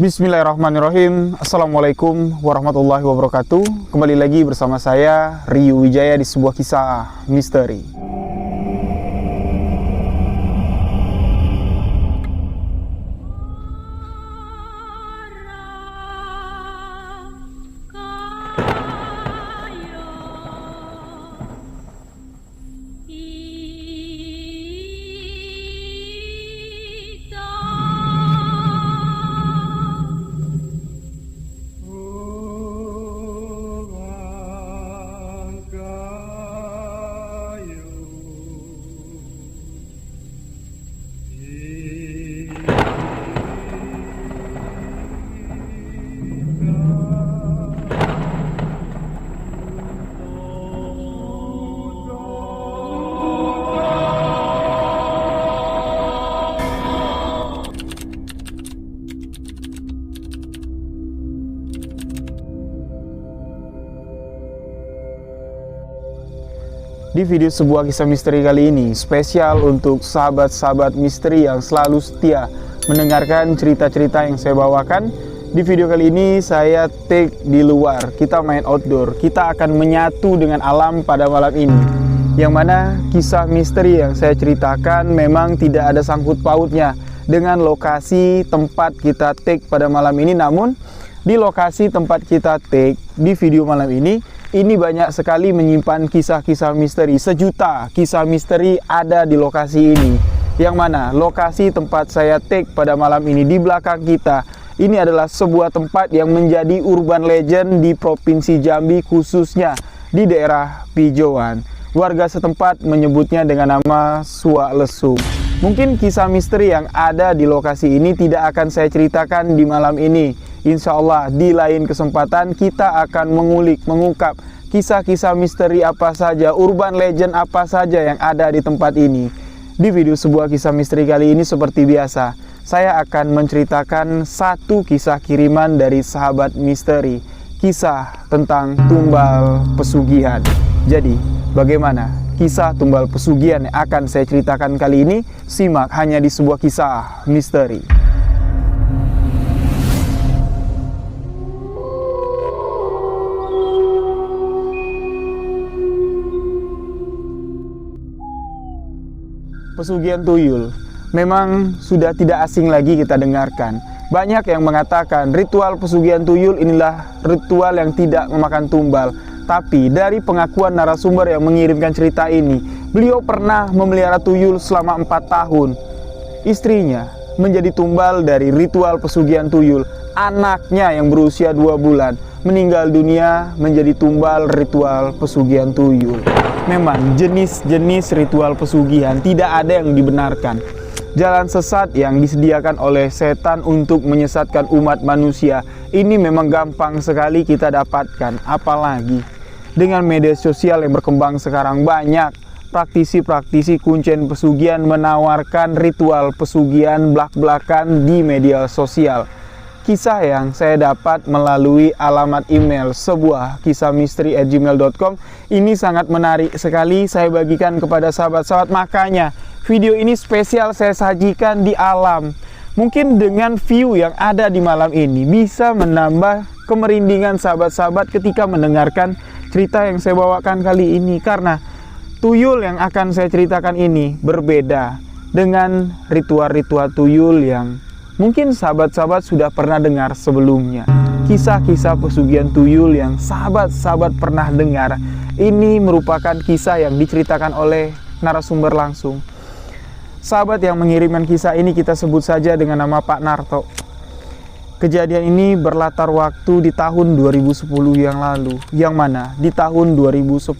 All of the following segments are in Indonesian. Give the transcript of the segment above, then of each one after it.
Bismillahirrahmanirrahim. Assalamualaikum warahmatullahi wabarakatuh. Kembali lagi bersama saya Ryu Wijaya di sebuah kisah misteri. Di video sebuah kisah misteri kali ini spesial untuk sahabat-sahabat misteri yang selalu setia mendengarkan cerita-cerita yang saya bawakan. Di video kali ini saya take di luar, kita main outdoor, kita akan menyatu dengan alam pada malam ini. Yang mana kisah misteri yang saya ceritakan memang tidak ada sangkut pautnya dengan lokasi tempat kita take pada malam ini. Namun di lokasi tempat kita take di video malam ini banyak sekali menyimpan kisah-kisah misteri. Sejuta kisah misteri ada di lokasi ini. Yang mana lokasi tempat saya take pada malam ini di belakang kita, ini adalah sebuah tempat yang menjadi urban legend di Provinsi Jambi, khususnya di daerah Pijauan. Warga setempat menyebutnya dengan nama Suak Lesung. Mungkin kisah misteri yang ada di lokasi ini tidak akan saya ceritakan di malam ini. Insya Allah di lain kesempatan kita akan mengungkap kisah-kisah misteri apa saja, urban legend apa saja yang ada di tempat ini. Di video sebuah kisah misteri kali ini seperti biasa, saya akan menceritakan satu kisah kiriman dari sahabat misteri, kisah tentang tumbal pesugihan. Jadi, bagaimana kisah tumbal pesugihan yang akan saya ceritakan kali ini? Simak hanya di sebuah kisah misteri. Pesugihan tuyul memang sudah tidak asing lagi kita dengarkan. Banyak yang mengatakan ritual pesugihan tuyul inilah ritual yang tidak memakan tumbal. Tapi dari pengakuan narasumber yang mengirimkan cerita ini, beliau pernah memelihara tuyul selama 4 tahun. Istrinya menjadi tumbal dari ritual pesugihan tuyul. Anaknya yang berusia 2 bulan meninggal dunia menjadi tumbal ritual pesugihan tuyul. Memang jenis-jenis ritual pesugihan tidak ada yang dibenarkan. Jalan sesat yang disediakan oleh setan untuk menyesatkan umat manusia ini memang gampang sekali kita dapatkan. Apalagi dengan media sosial yang berkembang sekarang, banyak praktisi-praktisi kuncen pesugihan menawarkan ritual pesugihan belak-belakan di media sosial. Kisah yang saya dapat melalui alamat email sebuah kisah misteri@gmail.com ini sangat menarik sekali saya bagikan kepada sahabat-sahabat. Makanya video ini spesial saya sajikan di alam. Mungkin dengan view yang ada di malam ini bisa menambah kemerindingan sahabat-sahabat ketika mendengarkan cerita yang saya bawakan kali ini. Karena tuyul yang akan saya ceritakan ini berbeda dengan ritual-ritual tuyul yang mungkin sahabat-sahabat sudah pernah dengar sebelumnya. Kisah-kisah pesugihan tuyul yang sahabat-sahabat pernah dengar, ini merupakan kisah yang diceritakan oleh narasumber langsung. Sahabat yang mengirimkan kisah ini kita sebut saja dengan nama Pak Narto. Kejadian ini berlatar waktu di tahun 2010 yang lalu. Yang mana di tahun 2010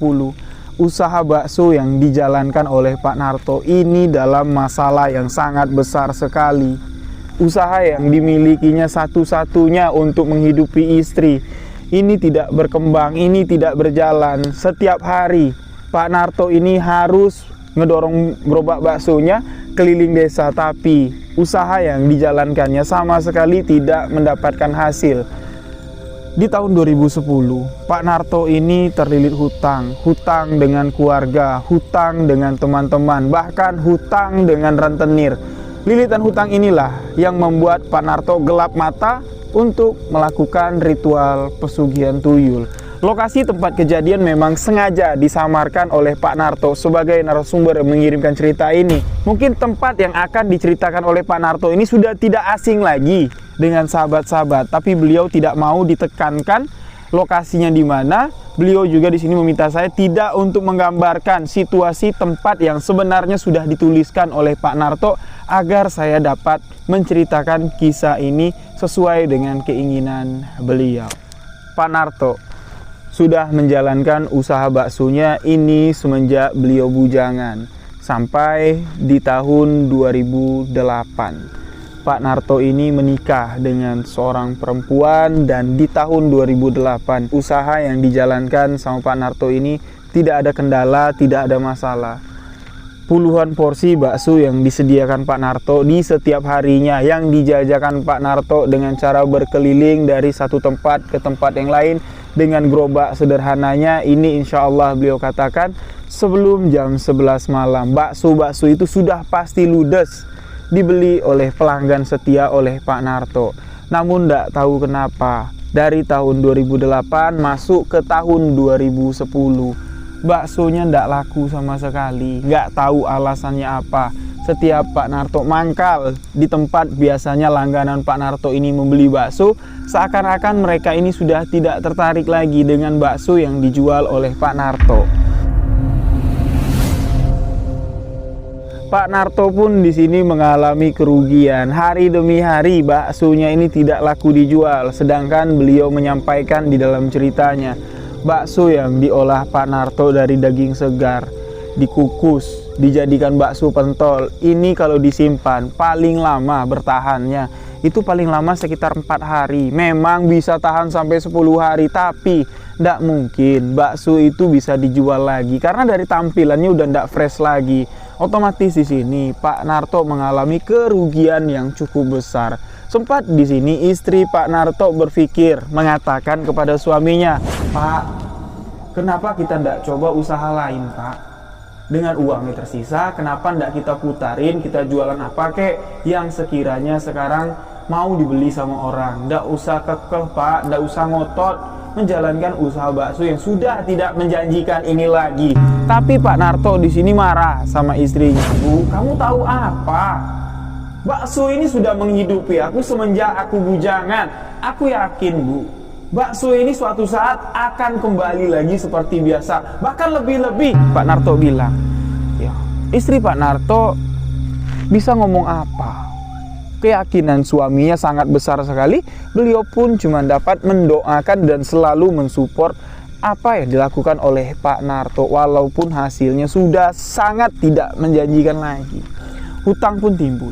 usaha bakso yang dijalankan oleh Pak Narto ini dalam masalah yang sangat besar sekali. Usaha yang dimilikinya satu-satunya untuk menghidupi istri ini tidak berkembang, ini tidak berjalan. Setiap hari Pak Narto ini harus ngedorong gerobak baksonya keliling desa, tapi usaha yang dijalankannya sama sekali tidak mendapatkan hasil. Di tahun 2010 Pak Narto ini terlilit hutang dengan keluarga, hutang dengan teman-teman, bahkan hutang dengan rentenir. Lilitan hutang inilah yang membuat Pak Narto gelap mata untuk melakukan ritual pesugihan tuyul. Lokasi tempat kejadian memang sengaja disamarkan oleh Pak Narto sebagai narasumber yang mengirimkan cerita ini. Mungkin tempat yang akan diceritakan oleh Pak Narto ini sudah tidak asing lagi dengan sahabat-sahabat, tapi beliau tidak mau ditekankan lokasinya di mana. Beliau juga di sini meminta saya tidak untuk menggambarkan situasi tempat yang sebenarnya sudah dituliskan oleh Pak Narto agar saya dapat menceritakan kisah ini sesuai dengan keinginan beliau. Pak Narto sudah menjalankan usaha baksonya ini semenjak beliau bujangan sampai di tahun 2008. Pak Narto ini menikah dengan seorang perempuan dan di tahun 2008 usaha yang dijalankan sama Pak Narto ini tidak ada kendala, tidak ada masalah. Puluhan porsi bakso yang disediakan Pak Narto di setiap harinya yang dijajakan Pak Narto dengan cara berkeliling dari satu tempat ke tempat yang lain dengan gerobak sederhananya. Ini insya Allah beliau katakan sebelum jam 11 malam bakso-bakso itu sudah pasti ludes dibeli oleh pelanggan setia oleh Pak Narto. Namun tidak tahu kenapa dari tahun 2008 masuk ke tahun 2010 baksonya tidak laku sama sekali. Nggak tahu alasannya apa. Setiap Pak Narto mangkal di tempat biasanya langganan Pak Narto ini membeli bakso, seakan-akan mereka ini sudah tidak tertarik lagi dengan bakso yang dijual oleh Pak Narto. Pak Narto pun di sini mengalami kerugian. Hari demi hari baksonya ini tidak laku dijual. Sedangkan beliau menyampaikan di dalam ceritanya, bakso yang diolah Pak Narto dari daging segar, dikukus, dijadikan bakso pentol. Ini kalau disimpan paling lama bertahannya itu paling lama sekitar 4 hari. Memang bisa tahan sampai 10 hari, tapi tidak mungkin bakso itu bisa dijual lagi karena dari tampilannya udah tidak fresh lagi. Otomatis di sini Pak Narto mengalami kerugian yang cukup besar. Sempat di sini istri Pak Narto berpikir mengatakan kepada suaminya, "Pak, kenapa kita tidak coba usaha lain, Pak? Dengan uang yang tersisa, kenapa tidak kita putarin, kita jualan apa kek yang sekiranya sekarang mau dibeli sama orang. Tidak usah kekeh, Pak, tidak usah ngotot menjalankan usaha bakso yang sudah tidak menjanjikan ini lagi." Tapi Pak Narto di sini marah sama istrinya. "Bu, kamu tahu apa? Bakso ini sudah menghidupi aku semenjak aku bujangan. Aku yakin, Bu, bakso ini suatu saat akan kembali lagi seperti biasa, bahkan lebih-lebih." Pak Narto bilang. Ya, istri Pak Narto bisa ngomong apa? Keyakinan suaminya sangat besar sekali. Beliau pun cuma dapat mendoakan dan selalu mensupport apa yang dilakukan oleh Pak Narto, walaupun hasilnya sudah sangat tidak menjanjikan lagi. Hutang pun timbul.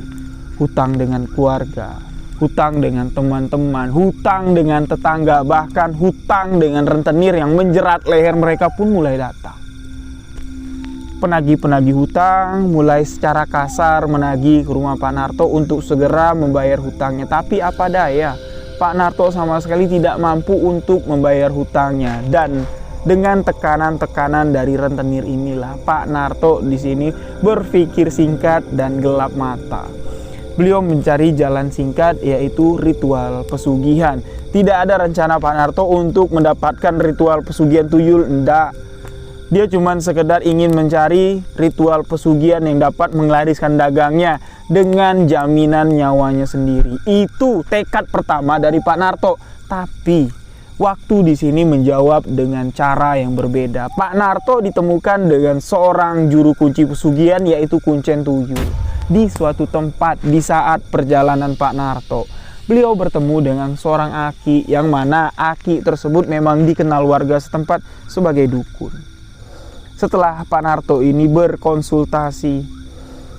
Hutang dengan keluarga, hutang dengan teman-teman, hutang dengan tetangga, bahkan hutang dengan rentenir yang menjerat leher mereka pun mulai datang. Penagih-penagih hutang mulai secara kasar menagih ke rumah Pak Narto untuk segera membayar hutangnya. Tapi apa daya, Pak Narto sama sekali tidak mampu untuk membayar hutangnya. Dan dengan tekanan-tekanan dari rentenir inilah Pak Narto di sini berpikir singkat dan gelap mata. Beliau mencari jalan singkat, yaitu ritual pesugihan. Tidak ada rencana Pak Narto untuk mendapatkan ritual pesugihan tuyul, enggak. Dia cuma sekedar ingin mencari ritual pesugihan yang dapat menglariskan dagangnya dengan jaminan nyawanya sendiri. Itu tekad pertama dari Pak Narto. Tapi waktu di sini menjawab dengan cara yang berbeda. Pak Narto ditemukan dengan seorang juru kunci pesugihan, yaitu kuncen tuyul, di suatu tempat di saat perjalanan Pak Narto. Beliau bertemu dengan seorang aki, yang mana aki tersebut memang dikenal warga setempat sebagai dukun. Setelah Pak Narto ini berkonsultasi,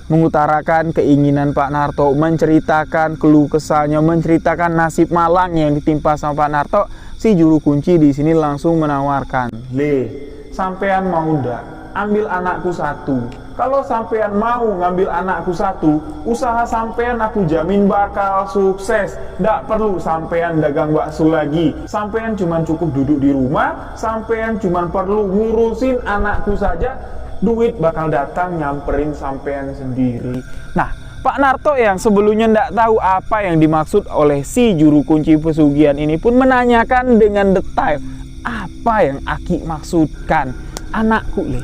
mengutarakan keinginan Pak Narto, menceritakan keluh kesahnya, menceritakan nasib malang yang ditimpa sama Pak Narto, si juru kunci di sini langsung menawarkan, "Le, sampean mau ndak ambil anakku satu? Kalau sampean mau ngambil anakku satu, usaha sampean aku jamin bakal sukses. Ndak perlu sampean dagang bakso lagi. Sampean cuman cukup duduk di rumah, sampean cuman perlu ngurusin anakku saja. Duit bakal datang nyamperin sampean sendiri." Nah, Pak Narto yang sebelumnya tidak tahu apa yang dimaksud oleh si juru kunci pesugihan ini pun menanyakan dengan detail, apa yang Aki maksudkan? Anakku Le,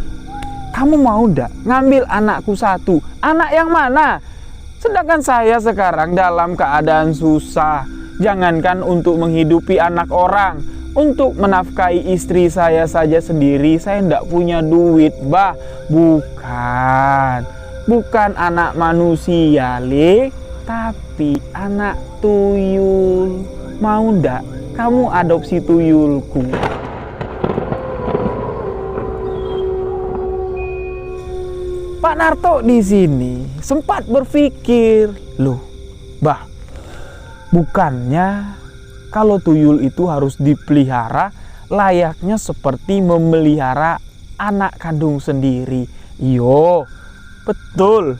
kamu mau ndak ngambil anakku satu? Anak yang mana? Sedangkan saya sekarang dalam keadaan susah. Jangankan untuk menghidupi anak orang, untuk menafkahi istri saya saja sendiri saya ndak punya duit, bah. Bukan anak manusia Le, tapi anak tuyul. Mau ndak kamu adopsi tuyulku? Pak Narto di sini sempat berpikir, loh, bah, bukannya kalau tuyul itu harus dipelihara layaknya seperti memelihara anak kandung sendiri. Yo, betul.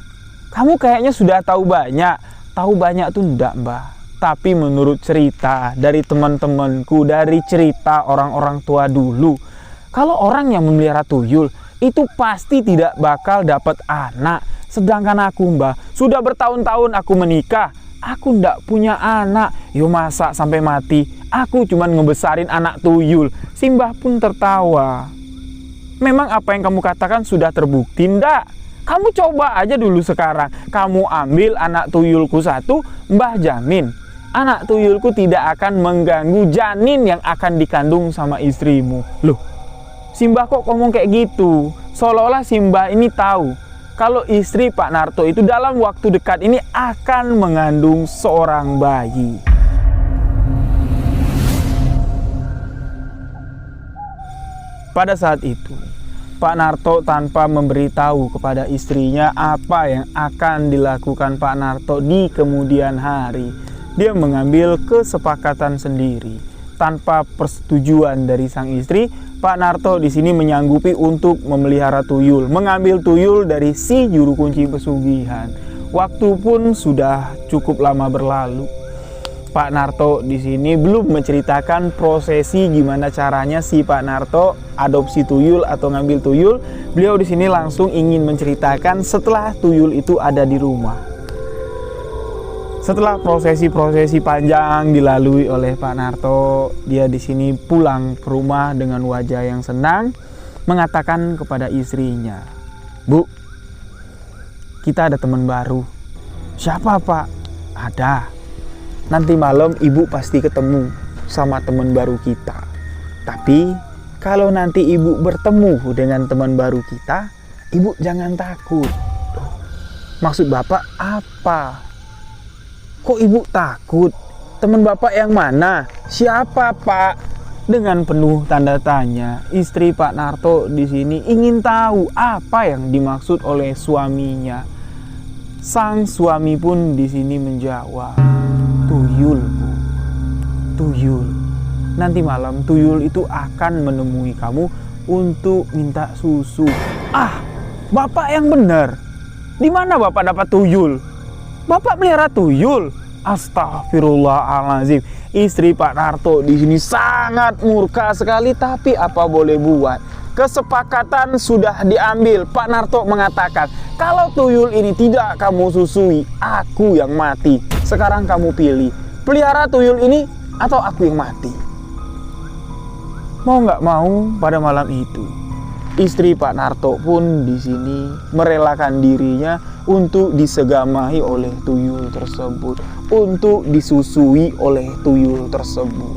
Kamu kayaknya sudah tahu banyak. Tahu banyak tuh enggak, Mbah. Tapi menurut cerita dari teman-temanku, dari cerita orang-orang tua dulu, kalau orang yang memelihara tuyul itu pasti tidak bakal dapat anak. Sedangkan aku, Mbah, sudah bertahun-tahun aku menikah, aku ndak punya anak. Yo, masa sampai mati aku cuman ngebesarin anak tuyul? Si Mbah pun tertawa. Memang apa yang kamu katakan sudah terbukti ndak? Kamu coba aja dulu sekarang. Kamu ambil anak tuyulku satu, Mbah jamin anak tuyulku tidak akan mengganggu janin yang akan dikandung sama istrimu. Loh, si Mbah kok ngomong kayak gitu? Seolah-olah si Mbah ini tahu kalau istri Pak Narto itu dalam waktu dekat ini akan mengandung seorang bayi. Pada saat itu, Pak Narto tanpa memberitahu kepada istrinya apa yang akan dilakukan Pak Narto di kemudian hari, dia mengambil kesepakatan sendiri. Tanpa persetujuan dari sang istri, Pak Narto di sini menyanggupi untuk memelihara tuyul, mengambil tuyul dari si juru kunci pesugihan. Waktu pun sudah cukup lama berlalu. Pak Narto di sini belum menceritakan prosesi gimana caranya si Pak Narto adopsi tuyul atau ngambil tuyul. Beliau di sini langsung ingin menceritakan setelah tuyul itu ada di rumah. Setelah prosesi-prosesi panjang dilalui oleh Pak Narto, dia di sini pulang ke rumah dengan wajah yang senang, mengatakan kepada istrinya, "Bu, kita ada teman baru." "Siapa, Pak?" "Ada. Nanti malam ibu pasti ketemu sama teman baru kita. Tapi kalau nanti ibu bertemu dengan teman baru kita, ibu jangan takut." "Maksud Bapak apa? Kok ibu takut? Teman Bapak yang mana? Siapa, Pak?" Dengan penuh tanda tanya, istri Pak Narto di sini ingin tahu apa yang dimaksud oleh suaminya. Sang suami pun di sini menjawab, "Tuyul, Bu. Tuyul. Nanti malam tuyul itu akan menemui kamu untuk minta susu." "Ah, Bapak yang benar. Di mana Bapak dapat tuyul? Bapak melihara tuyul?" Astagfirullahaladzim. Istri Pak Narto di sini sangat murka sekali, tapi apa boleh buat? Kesepakatan sudah diambil. Pak Narto mengatakan, "Kalau tuyul ini tidak kamu susui, aku yang mati. Sekarang kamu pilih, pelihara tuyul ini atau aku yang mati." Mau nggak mau, pada malam itu istri Pak Narto pun di sini merelakan dirinya untuk disegamahi oleh tuyul tersebut, untuk disusui oleh tuyul tersebut.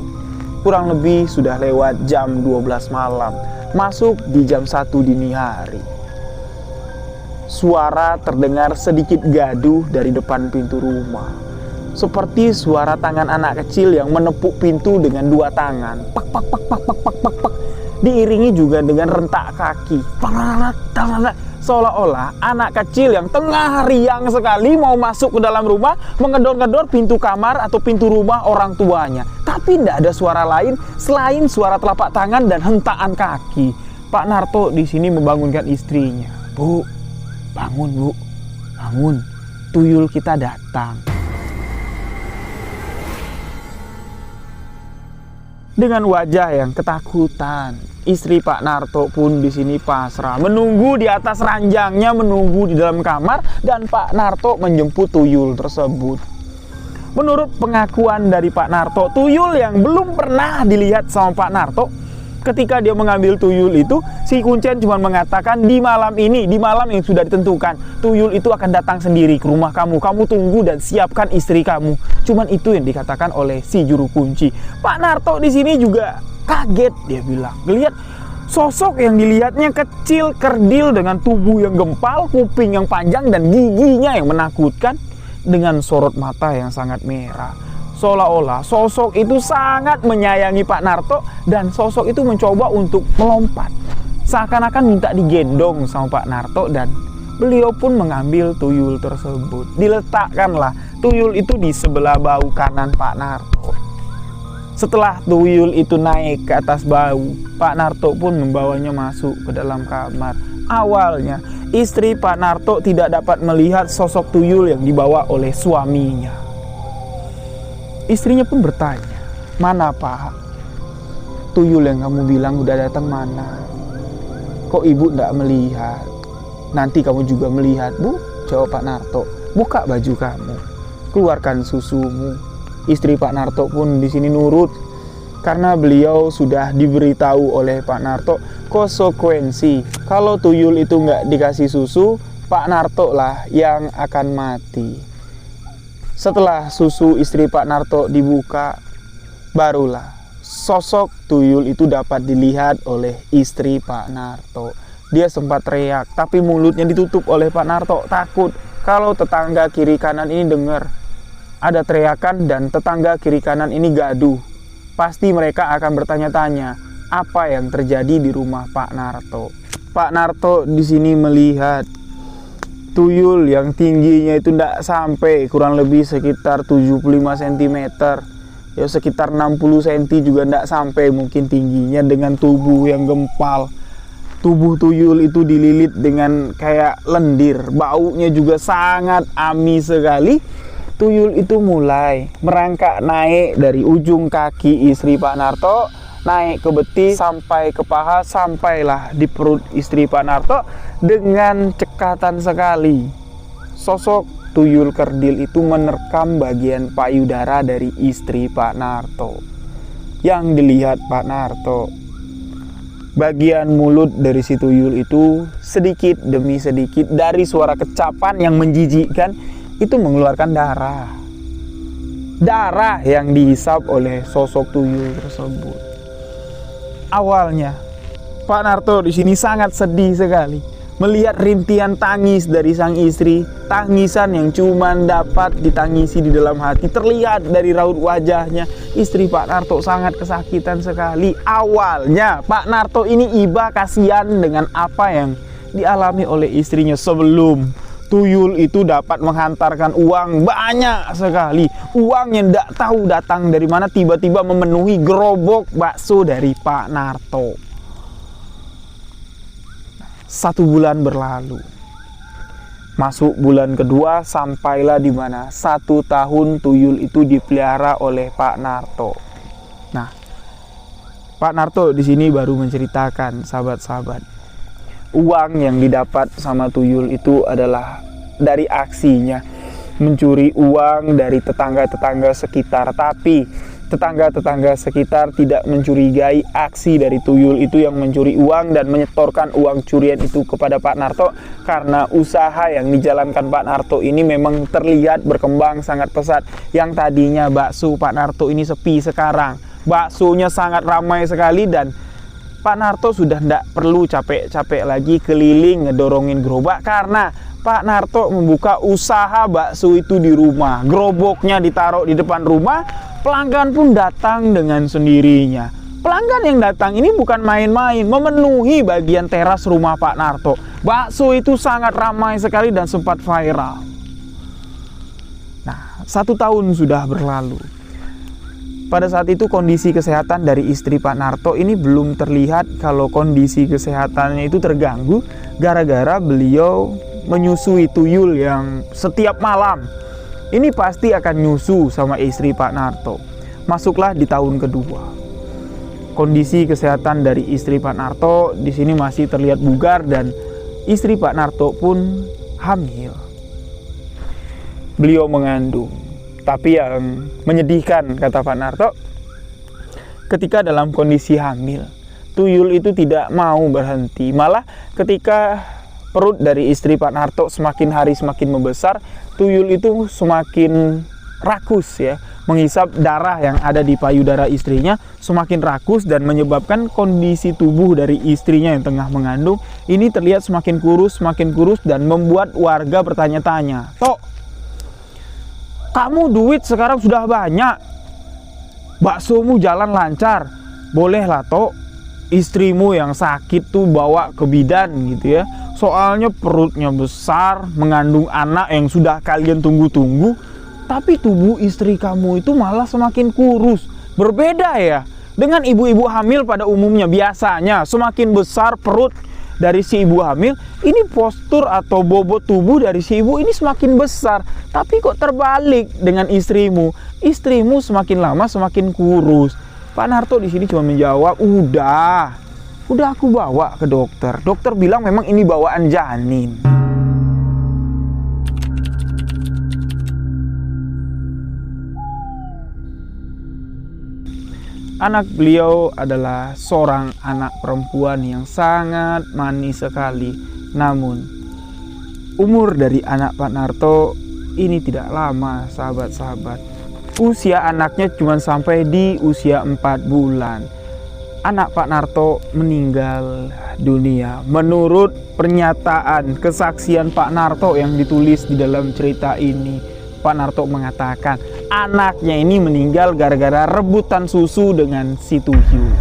Kurang lebih sudah lewat jam 12 malam, masuk di jam 1 dini hari. Suara terdengar sedikit gaduh dari depan pintu rumah. Seperti suara tangan anak kecil yang menepuk pintu dengan dua tangan. Pak, pak, pak, pak, pak, pak, pak, pak. Diiringi juga dengan rentak kaki. Seolah-olah anak kecil yang tengah riang sekali mau masuk ke dalam rumah, mengedor-ngedor pintu kamar atau pintu rumah orang tuanya. Tapi tidak ada suara lain selain suara telapak tangan dan hentakan kaki. Pak Narto di sini membangunkan istrinya. "Bu, bangun, Bu. Bangun. Tuyul kita datang." Dengan wajah yang ketakutan, istri Pak Narto pun di sini pasrah, menunggu di atas ranjangnya, menunggu di dalam kamar, dan Pak Narto menjemput tuyul tersebut. Menurut pengakuan dari Pak Narto, tuyul yang belum pernah dilihat sama Pak Narto, ketika dia mengambil tuyul itu, si Kuncen cuma mengatakan, di malam ini, di malam yang sudah ditentukan, tuyul itu akan datang sendiri ke rumah kamu. Kamu tunggu dan siapkan istri kamu. Cuman itu yang dikatakan oleh si juru kunci. Pak Narto di sini juga kaget, dia bilang. Lihat sosok yang dilihatnya kecil, kerdil dengan tubuh yang gempal, kuping yang panjang dan giginya yang menakutkan, dengan sorot mata yang sangat merah. Seolah-olah sosok itu sangat menyayangi Pak Narto, dan sosok itu mencoba untuk melompat, seakan-akan minta digendong sama Pak Narto, dan beliau pun mengambil tuyul tersebut. Diletakkanlah tuyul itu di sebelah bahu kanan Pak Narto. Setelah tuyul itu naik ke atas bahu, Pak Narto pun membawanya masuk ke dalam kamar. Awalnya istri Pak Narto tidak dapat melihat sosok tuyul yang dibawa oleh suaminya. Istrinya pun bertanya, "Mana Pak? Tuyul yang kamu bilang udah datang mana? Kok ibu tidak melihat? Nanti kamu juga melihat, Bu," jawab Pak Narto. "Buka baju kamu, keluarkan susumu." Istri Pak Narto pun di sini nurut, karena beliau sudah diberitahu oleh Pak Narto konsekuensi. Kalau tuyul itu nggak dikasih susu, Pak Narto lah yang akan mati. Setelah susu istri Pak Narto dibuka, barulah sosok tuyul itu dapat dilihat oleh istri Pak Narto. Dia sempat teriak, tapi mulutnya ditutup oleh Pak Narto, takut kalau tetangga kiri kanan ini dengar ada teriakan dan tetangga kiri kanan ini gaduh. Pasti mereka akan bertanya-tanya apa yang terjadi di rumah Pak Narto. Pak Narto di sini melihat tuyul yang tingginya itu tidak sampai, kurang lebih sekitar 75 cm, ya sekitar 60 cm juga tidak sampai mungkin tingginya, dengan tubuh yang gempal. Tubuh tuyul itu dililit dengan kayak lendir, baunya juga sangat amis sekali. Tuyul itu mulai merangkak naik dari ujung kaki istri Pak Narto, naik ke betis sampai ke paha, sampailah di perut istri Pak Narto. Dengan cekatan sekali, sosok tuyul kerdil itu menerkam bagian payudara dari istri Pak Narto. Yang dilihat Pak Narto, bagian mulut dari si tuyul itu sedikit demi sedikit dari suara kecapan yang menjijikkan itu mengeluarkan darah. Darah yang dihisap oleh sosok tuyul tersebut. Awalnya Pak Narto di sini sangat sedih sekali melihat rintihan tangis dari sang istri, tangisan yang cuma dapat ditangisi di dalam hati. Terlihat dari raut wajahnya, istri Pak Narto sangat kesakitan sekali. Awalnya Pak Narto ini iba kasihan dengan apa yang dialami oleh istrinya sebelum tuyul itu dapat menghantarkan uang banyak sekali. Uang yang tidak tahu datang dari mana, tiba-tiba memenuhi gerobak bakso dari Pak Narto. 1 bulan berlalu, masuk bulan kedua, sampailah di mana 1 tahun tuyul itu dipelihara oleh Pak Narto. Nah, Pak Narto di sini baru menceritakan, sahabat-sahabat, uang yang didapat sama tuyul itu adalah dari aksinya mencuri uang dari tetangga-tetangga sekitar. Tapi tetangga-tetangga sekitar tidak mencurigai aksi dari tuyul itu yang mencuri uang dan menyetorkan uang curian itu kepada Pak Narto, karena usaha yang dijalankan Pak Narto ini memang terlihat berkembang sangat pesat. Yang tadinya bakso Pak Narto ini sepi, sekarang baksonya sangat ramai sekali, dan Pak Narto sudah tidak perlu capek-capek lagi keliling ngedorongin gerobak, karena Pak Narto membuka usaha bakso itu di rumah. Geroboknya ditaruh di depan rumah, pelanggan pun datang dengan sendirinya. Pelanggan yang datang ini bukan main-main, memenuhi bagian teras rumah Pak Narto. Bakso itu sangat ramai sekali dan sempat viral. Nah, 1 tahun sudah berlalu. Pada saat itu kondisi kesehatan dari istri Pak Narto ini belum terlihat kalau kondisi kesehatannya itu terganggu gara-gara beliau menyusui tuyul yang setiap malam. Ini pasti akan nyusu sama istri Pak Narto. Masuklah di tahun kedua. kondisi kesehatan dari istri Pak Narto di sini masih terlihat bugar dan istri Pak Narto pun hamil. Beliau mengandung. Tapi yang menyedihkan, kata Pak Narto, ketika dalam kondisi hamil, tuyul itu tidak mau berhenti. Malah ketika perut dari istri Pak Narto semakin hari semakin membesar, tuyul itu semakin rakus ya, menghisap darah yang ada di payudara istrinya, semakin rakus dan menyebabkan kondisi tubuh dari istrinya yang tengah mengandung ini terlihat semakin kurus dan membuat warga bertanya-tanya, "Tok, kamu duit sekarang sudah banyak, baksomu jalan lancar, bolehlah Tok istrimu yang sakit tuh bawa ke bidan gitu ya. Soalnya perutnya besar, mengandung anak yang sudah kalian tunggu-tunggu, tapi tubuh istri kamu itu malah semakin kurus. Berbeda ya dengan ibu-ibu hamil pada umumnya. Biasanya semakin besar perut dari si ibu hamil, ini postur atau bobot tubuh dari si ibu ini semakin besar. Tapi kok terbalik dengan istrimu? Istrimu semakin lama semakin kurus." Pak Narto di sini cuma menjawab, udah aku bawa ke dokter. Dokter bilang memang ini bawaan janin. Anak beliau adalah seorang anak perempuan yang sangat manis sekali. Namun, umur dari anak Pak Narto ini tidak lama, sahabat-sahabat. Usia anaknya cuma sampai di usia 4 bulan. Anak Pak Narto meninggal dunia. Menurut pernyataan kesaksian Pak Narto yang ditulis di dalam cerita ini, Pak Narto mengatakan anaknya ini meninggal gara-gara rebutan susu dengan si tuyul.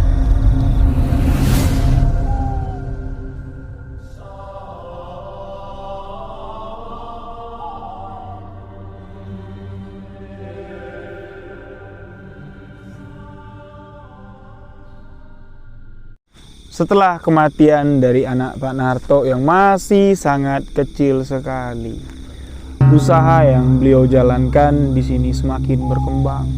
Setelah kematian dari anak Pak Narto yang masih sangat kecil sekali, usaha yang beliau jalankan di sini semakin berkembang.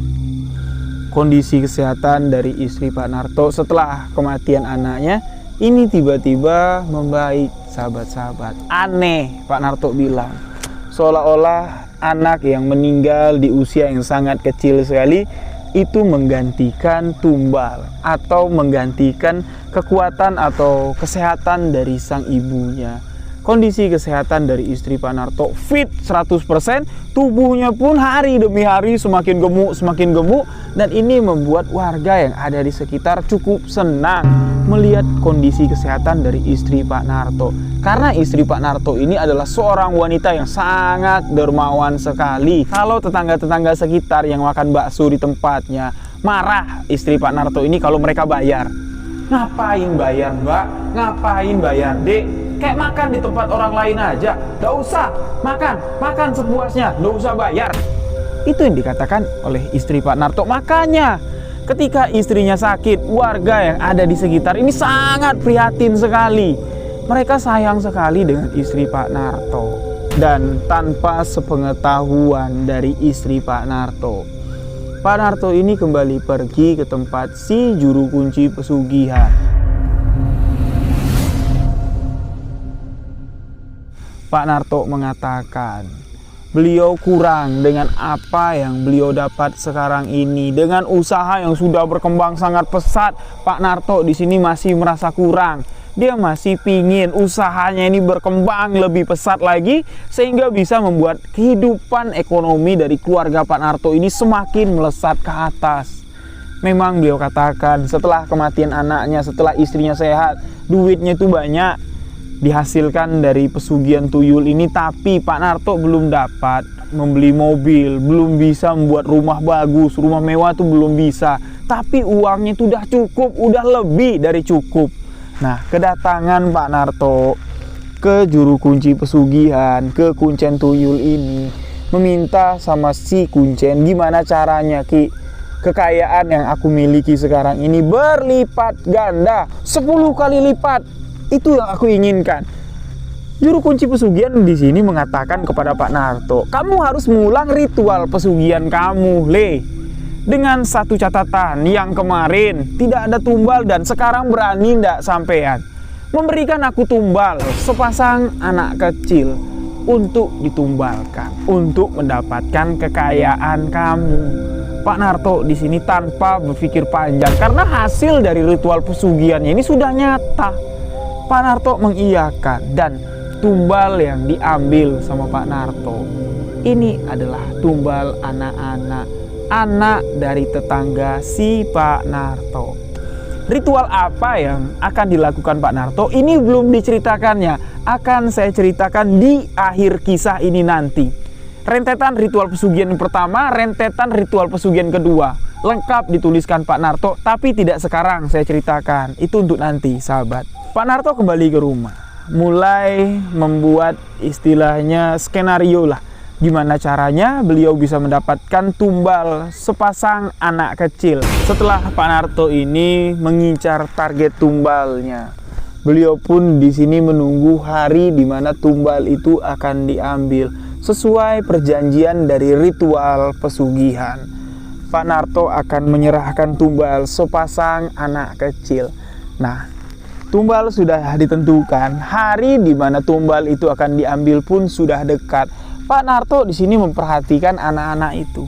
Kondisi kesehatan dari istri Pak Narto setelah kematian anaknya ini tiba-tiba membaik, sahabat-sahabat. Aneh, Pak Narto bilang. Seolah-olah anak yang meninggal di usia yang sangat kecil sekali itu menggantikan tumbal atau menggantikan kekuatan atau kesehatan dari sang ibunya. Kondisi kesehatan dari istri Pak Narto fit 100%, tubuhnya pun hari demi hari semakin gemuk, dan ini membuat warga yang ada di sekitar cukup senang melihat kondisi kesehatan dari istri Pak Narto. Karena istri Pak Narto ini adalah seorang wanita yang sangat dermawan sekali. Kalau tetangga-tetangga sekitar yang makan bakso di tempatnya marah istri Pak Narto ini kalau mereka bayar. "Ngapain bayar, Mbak? Ngapain bayar, Dek? Kayak makan di tempat orang lain aja. Gak usah makan sepuasnya, gak usah bayar." Itu yang dikatakan oleh istri Pak Narto. Makanya ketika istrinya sakit, warga yang ada di sekitar ini sangat prihatin sekali. Mereka sayang sekali dengan istri Pak Narto. Dan tanpa sepengetahuan dari istri Pak Narto, Pak Narto ini kembali pergi ke tempat si juru kunci pesugihan. Pak Narto mengatakan beliau kurang dengan apa yang beliau dapat sekarang ini. Dengan usaha yang sudah berkembang sangat pesat, Pak Narto di sini masih merasa kurang. Dia masih pingin usahanya ini berkembang lebih pesat lagi sehingga bisa membuat kehidupan ekonomi dari keluarga Pak Narto ini semakin melesat ke atas. Memang beliau katakan setelah kematian anaknya, setelah istrinya sehat, duitnya itu banyak dihasilkan dari pesugihan tuyul ini, tapi Pak Narto belum dapat membeli mobil, belum bisa membuat rumah bagus, rumah mewah itu belum bisa, tapi uangnya itu udah cukup, udah lebih dari cukup. Nah, kedatangan Pak Narto ke juru kunci pesugihan, ke kuncen tuyul ini, meminta sama si kuncen, "Gimana caranya, Ki? Kekayaan yang aku miliki sekarang ini berlipat ganda, 10 kali lipat. Itu yang aku inginkan." Juru kunci pesugihan di sini mengatakan kepada Pak Narto, "Kamu harus mengulang ritual pesugihan kamu, Le. Dengan satu catatan, yang kemarin tidak ada tumbal dan sekarang berani ndak sampean memberikan aku tumbal sepasang anak kecil untuk ditumbalkan, untuk mendapatkan kekayaan kamu. Pak Narto di sini tanpa berpikir panjang karena hasil dari ritual pesugihannya ini sudah nyata. Pak Narto mengiyakan dan tumbal yang diambil sama Pak Narto ini adalah tumbal anak dari tetangga si Pak Narto. Ritual apa yang akan dilakukan Pak Narto ini belum diceritakannya, akan saya ceritakan di akhir kisah ini nanti. Rentetan ritual pesugihan pertama, rentetan ritual pesugihan kedua, lengkap dituliskan Pak Narto, tapi tidak sekarang saya ceritakan, itu untuk nanti sahabat. Pak Narto kembali ke rumah, mulai membuat istilahnya skenario lah, gimana caranya beliau bisa mendapatkan tumbal sepasang anak kecil. Setelah Pak Narto ini mengincar target tumbalnya, beliau pun di sini menunggu hari di mana tumbal itu akan diambil sesuai perjanjian dari ritual pesugihan. Pak Narto akan menyerahkan tumbal sepasang anak kecil. Nah, tumbal sudah ditentukan, hari di mana tumbal itu akan diambil pun sudah dekat. Pak Narto di sini memperhatikan anak-anak itu,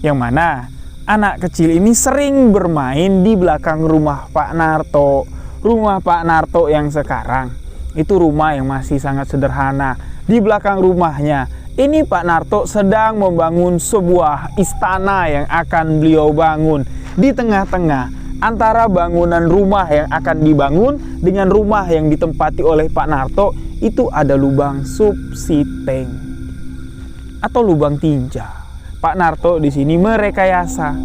yang mana anak kecil ini sering bermain di belakang rumah Pak Narto. Rumah Pak Narto yang sekarang itu rumah yang masih sangat sederhana. Di belakang rumahnya ini Pak Narto sedang membangun sebuah istana yang akan beliau bangun. Di tengah-tengah antara bangunan rumah yang akan dibangun dengan rumah yang ditempati oleh Pak Narto itu ada lubang subsiteng atau lubang tinja. Pak Narto di sini merekayasa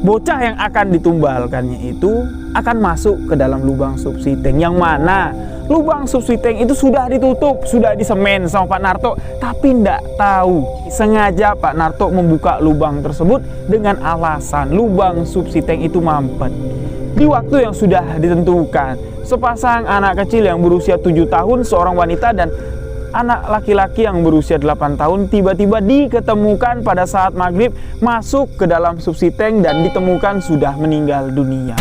bocah yang akan ditumbalkannya itu akan masuk ke dalam lubang subsiteng, yang mana lubang subsiteng itu sudah ditutup, sudah disemen sama Pak Narto, tapi tidak tahu sengaja Pak Narto membuka lubang tersebut dengan alasan lubang subsiteng itu mampet. Di waktu yang sudah ditentukan, sepasang anak kecil yang berusia 7 tahun, seorang wanita dan anak laki-laki yang berusia 8 tahun tiba-tiba diketemukan pada saat maghrib masuk ke dalam subsiteng dan ditemukan sudah meninggal dunia.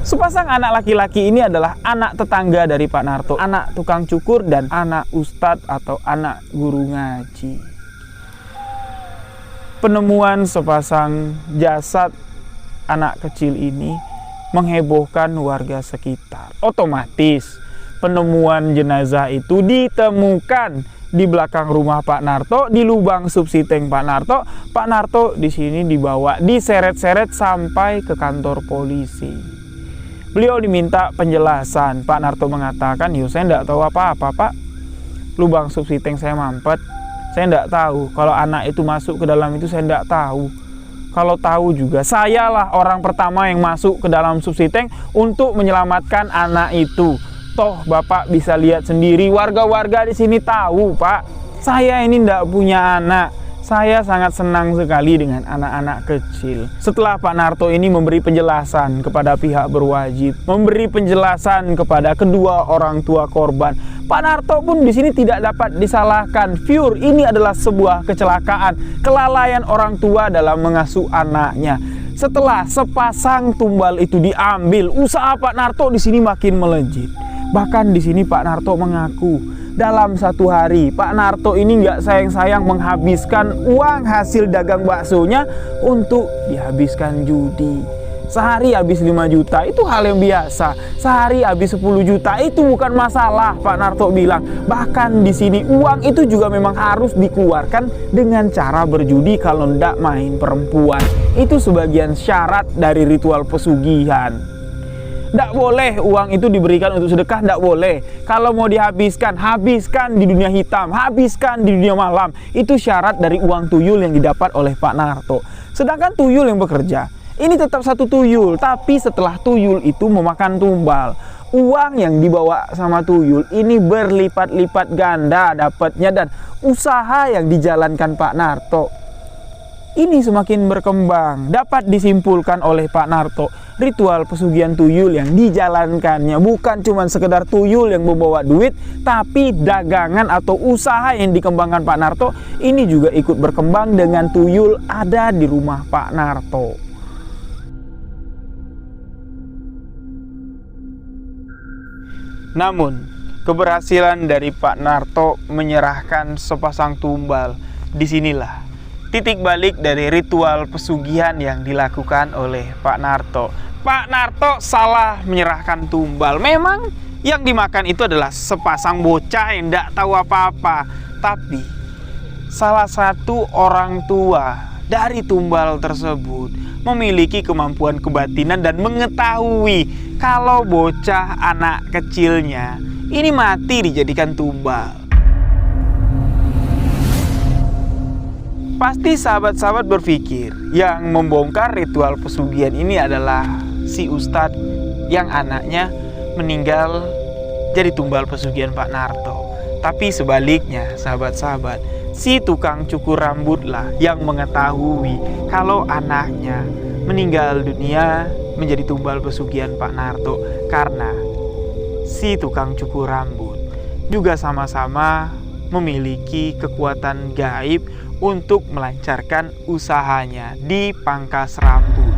Sepasang anak laki-laki ini adalah anak tetangga dari Pak Narto, anak tukang cukur dan anak ustadz atau anak guru ngaji. Penemuan sepasang jasad anak kecil ini menghebohkan warga sekitar. Otomatis penemuan jenazah itu ditemukan di belakang rumah Pak Narto, di lubang subsiteng Pak Narto. Pak Narto di sini dibawa, diseret-seret sampai ke kantor polisi. Beliau diminta penjelasan. Pak Narto mengatakan, "Yo, saya tidak tahu apa-apa, Pak. Lubang subsiteng saya mampet. Saya tidak tahu. Kalau anak itu masuk ke dalam itu saya tidak tahu. Kalau tahu juga, sayalah orang pertama yang masuk ke dalam subsiteng untuk menyelamatkan anak itu. Toh Bapak bisa lihat sendiri, warga-warga di sini tahu, Pak. Saya ini tidak punya anak. Saya sangat senang sekali dengan anak-anak kecil." Setelah Pak Narto ini memberi penjelasan kepada pihak berwajib, memberi penjelasan kepada kedua orang tua korban, Pak Narto pun di sini tidak dapat disalahkan. Pure, ini adalah sebuah kecelakaan, kelalaian orang tua dalam mengasuh anaknya. Setelah sepasang tumbal itu diambil, usaha Pak Narto di sini makin melejit. Bahkan di sini Pak Narto mengaku dalam satu hari Pak Narto ini nggak sayang-sayang menghabiskan uang hasil dagang baksonya untuk dihabiskan judi. Sehari habis 5 juta itu hal yang biasa. Sehari habis 10 juta itu bukan masalah, Pak Narto bilang. Bahkan di sini uang itu juga memang harus dikeluarkan dengan cara berjudi kalau ndak main perempuan. Itu sebagian syarat dari ritual pesugihan. Tidak boleh uang itu diberikan untuk sedekah, tidak boleh. Kalau mau dihabiskan, habiskan di dunia hitam, habiskan di dunia malam. Itu syarat dari uang tuyul yang didapat oleh Pak Narto. Sedangkan tuyul yang bekerja, ini tetap satu tuyul, tapi setelah tuyul itu memakan tumbal, uang yang dibawa sama tuyul ini berlipat-lipat ganda dapatnya, dan usaha yang dijalankan Pak Narto ini semakin berkembang. Dapat disimpulkan oleh Pak Narto, ritual pesugihan tuyul yang dijalankannya bukan cuma sekedar tuyul yang membawa duit, tapi dagangan atau usaha yang dikembangkan Pak Narto ini juga ikut berkembang dengan tuyul ada di rumah Pak Narto. Namun, keberhasilan dari Pak Narto menyerahkan sepasang tumbal, disinilah titik balik dari ritual pesugihan yang dilakukan oleh Pak Narto. Pak Narto salah menyerahkan tumbal. Memang yang dimakan itu adalah sepasang bocah yang tidak tahu apa-apa. Tapi salah satu orang tua dari tumbal tersebut memiliki kemampuan kebatinan dan mengetahui kalau bocah anak kecilnya ini mati dijadikan tumbal. Pasti sahabat-sahabat berpikir yang membongkar ritual pesugihan ini adalah si ustadz yang anaknya meninggal jadi tumbal pesugihan Pak Narto. Tapi sebaliknya sahabat-sahabat, si tukang cukur rambutlah yang mengetahui kalau anaknya meninggal dunia menjadi tumbal pesugihan Pak Narto. Karena si tukang cukur rambut juga sama-sama memiliki kekuatan gaib untuk melancarkan usahanya di pangkas rambut.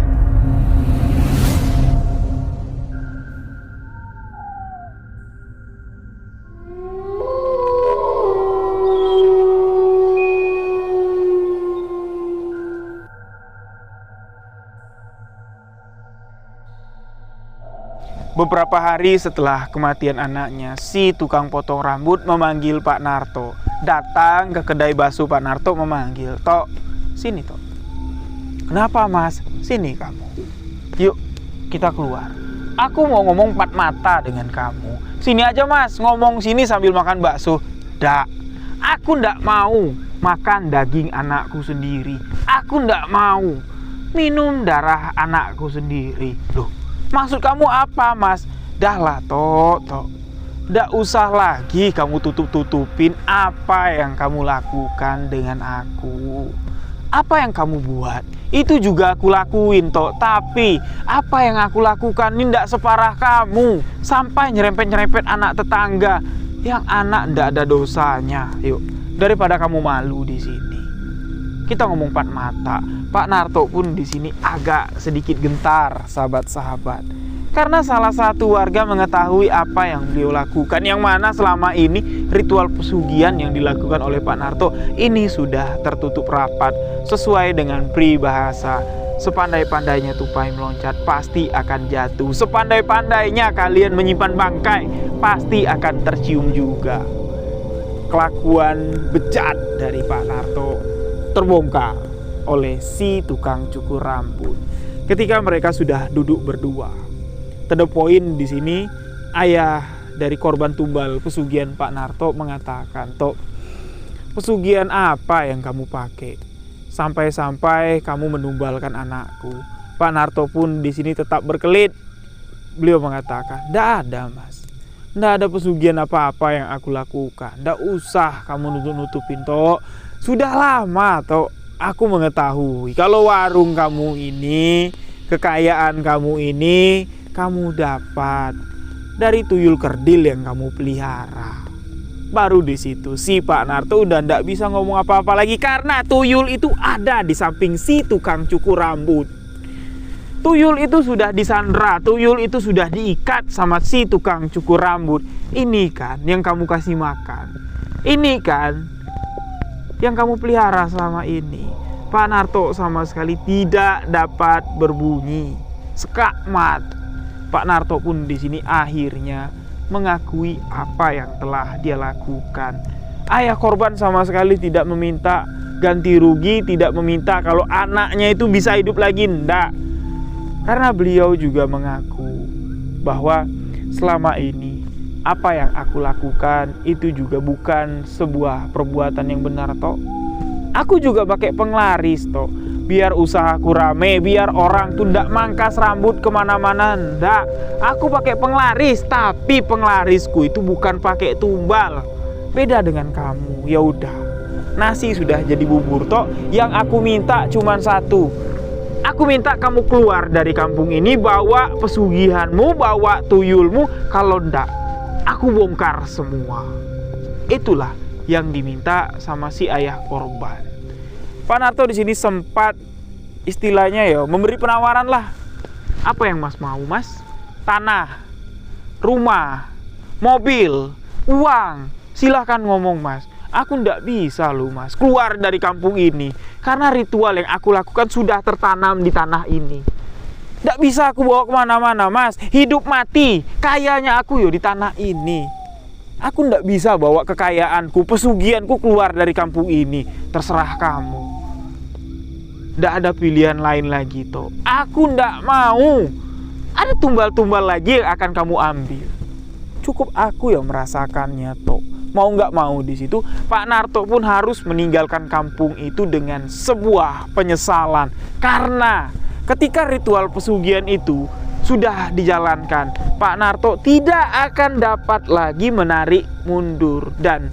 Beberapa hari setelah kematian anaknya, si tukang potong rambut memanggil Pak Narto. Datang ke kedai bakso Pak Narto memanggil, "Tok, sini Tok." "Kenapa Mas?" "Sini kamu. Yuk kita keluar. Aku mau ngomong empat mata dengan kamu." "Sini aja Mas, ngomong sini sambil makan bakso." "Dak, aku ndak mau makan daging anakku sendiri. Aku ndak mau minum darah anakku sendiri." "Loh, maksud kamu apa Mas?" "Dahlah Tok, ndak usah lagi kamu tutup-tutupin apa yang kamu lakukan dengan aku. Apa yang kamu buat itu juga aku lakuin Tok. Tapi apa yang aku lakukan ini ndak separah kamu, sampai nyerempet-nyerempet anak tetangga yang anak ndak ada dosanya. Yuk, daripada kamu malu di sini, kita ngomong empat mata." Pak Narto pun di sini agak sedikit gentar, sahabat-sahabat, karena salah satu warga mengetahui apa yang beliau lakukan, yang mana selama ini ritual pesugihan yang dilakukan oleh Pak Narto ini sudah tertutup rapat. Sesuai dengan peribahasa, sepandai-pandainya tupai meloncat pasti akan jatuh. Sepandai-pandainya kalian menyimpan bangkai pasti akan tercium juga. Kelakuan bejat dari Pak Narto terbongkar oleh si tukang cukur rambut ketika mereka sudah duduk berdua. To the point di sini, ayah dari korban tumbal pesugihan Pak Narto mengatakan, "Tok, pesugihan apa yang kamu pakai sampai-sampai kamu menumbalkan anakku?" Pak Narto pun di sini tetap berkelit. Beliau mengatakan, "Ndak ada Mas, ndak ada pesugihan apa-apa yang aku lakukan. Ndak usah kamu nutup-nutupin Tok. Sudah lama Tok aku mengetahui kalau warung kamu ini, kekayaan kamu ini kamu dapat dari tuyul kerdil yang kamu pelihara." Baru di situ si Pak Narto udah ndak bisa ngomong apa-apa lagi, karena tuyul itu ada di samping si tukang cukur rambut. Tuyul itu sudah disandra, tuyul itu sudah diikat sama si tukang cukur rambut. Ini kan yang kamu kasih makan, ini kan yang kamu pelihara selama ini. Pak Narto sama sekali tidak dapat berbunyi, sekakmat. Pak Narto pun di sini akhirnya mengakui apa yang telah dia lakukan. Ayah korban sama sekali tidak meminta ganti rugi, tidak meminta kalau anaknya itu bisa hidup lagi, enggak. Karena beliau juga mengaku bahwa selama ini apa yang aku lakukan itu juga bukan sebuah perbuatan yang benar Tok. Aku juga pakai penglaris Tok, biar usahaku rame, biar orang tuh ndak mangkas rambut kemana-mana, ndak. Aku pakai penglaris, tapi penglarisku itu bukan pakai tumbal. Beda dengan kamu. Ya udah, nasi sudah jadi bubur tok. Yang aku minta cuma satu. Aku minta kamu keluar dari kampung ini, bawa pesugihanmu, bawa tuyulmu. Kalau ndak, aku bongkar semua. Itulah yang diminta sama si ayah korban. Pak Narto di sini sempat istilahnya ya memberi penawaran lah. Apa yang Mas mau, Mas? Tanah, rumah, mobil, uang. Silahkan ngomong, Mas. Aku ndak bisa loh, Mas, keluar dari kampung ini karena ritual yang aku lakukan sudah tertanam di tanah ini. Ndak bisa aku bawa kemana-mana, Mas. Hidup mati, kayanya aku yo di tanah ini. Aku ndak bisa bawa kekayaanku, pesugihanku keluar dari kampung ini. Terserah kamu. Ndak ada pilihan lain lagi toh. Aku ndak mau ada tumbal-tumbal lagi yang akan kamu ambil. Cukup aku yang merasakannya toh. Mau nggak mau di situ Pak Narto pun harus meninggalkan kampung itu dengan sebuah penyesalan. Karena ketika ritual pesugihan itu sudah dijalankan, Pak Narto tidak akan dapat lagi menarik mundur. Dan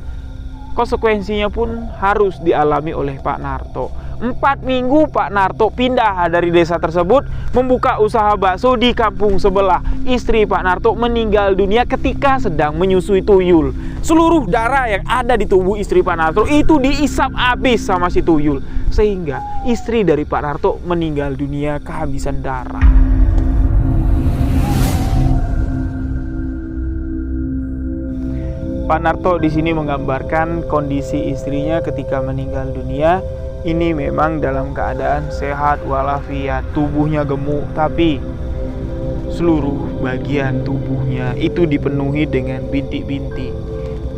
konsekuensinya pun harus dialami oleh Pak Narto. 4 minggu Pak Narto pindah dari desa tersebut, membuka usaha bakso di kampung sebelah. Istri Pak Narto meninggal dunia ketika sedang menyusui tuyul. Seluruh darah yang ada di tubuh istri Pak Narto itu diisap habis sama si tuyul. Sehingga istri dari Pak Narto meninggal dunia kehabisan darah. Pak Narto di sini menggambarkan kondisi istrinya ketika meninggal dunia. Ini memang dalam keadaan sehat walafiat, tubuhnya gemuk, tapi seluruh bagian tubuhnya itu dipenuhi dengan bintik-bintik.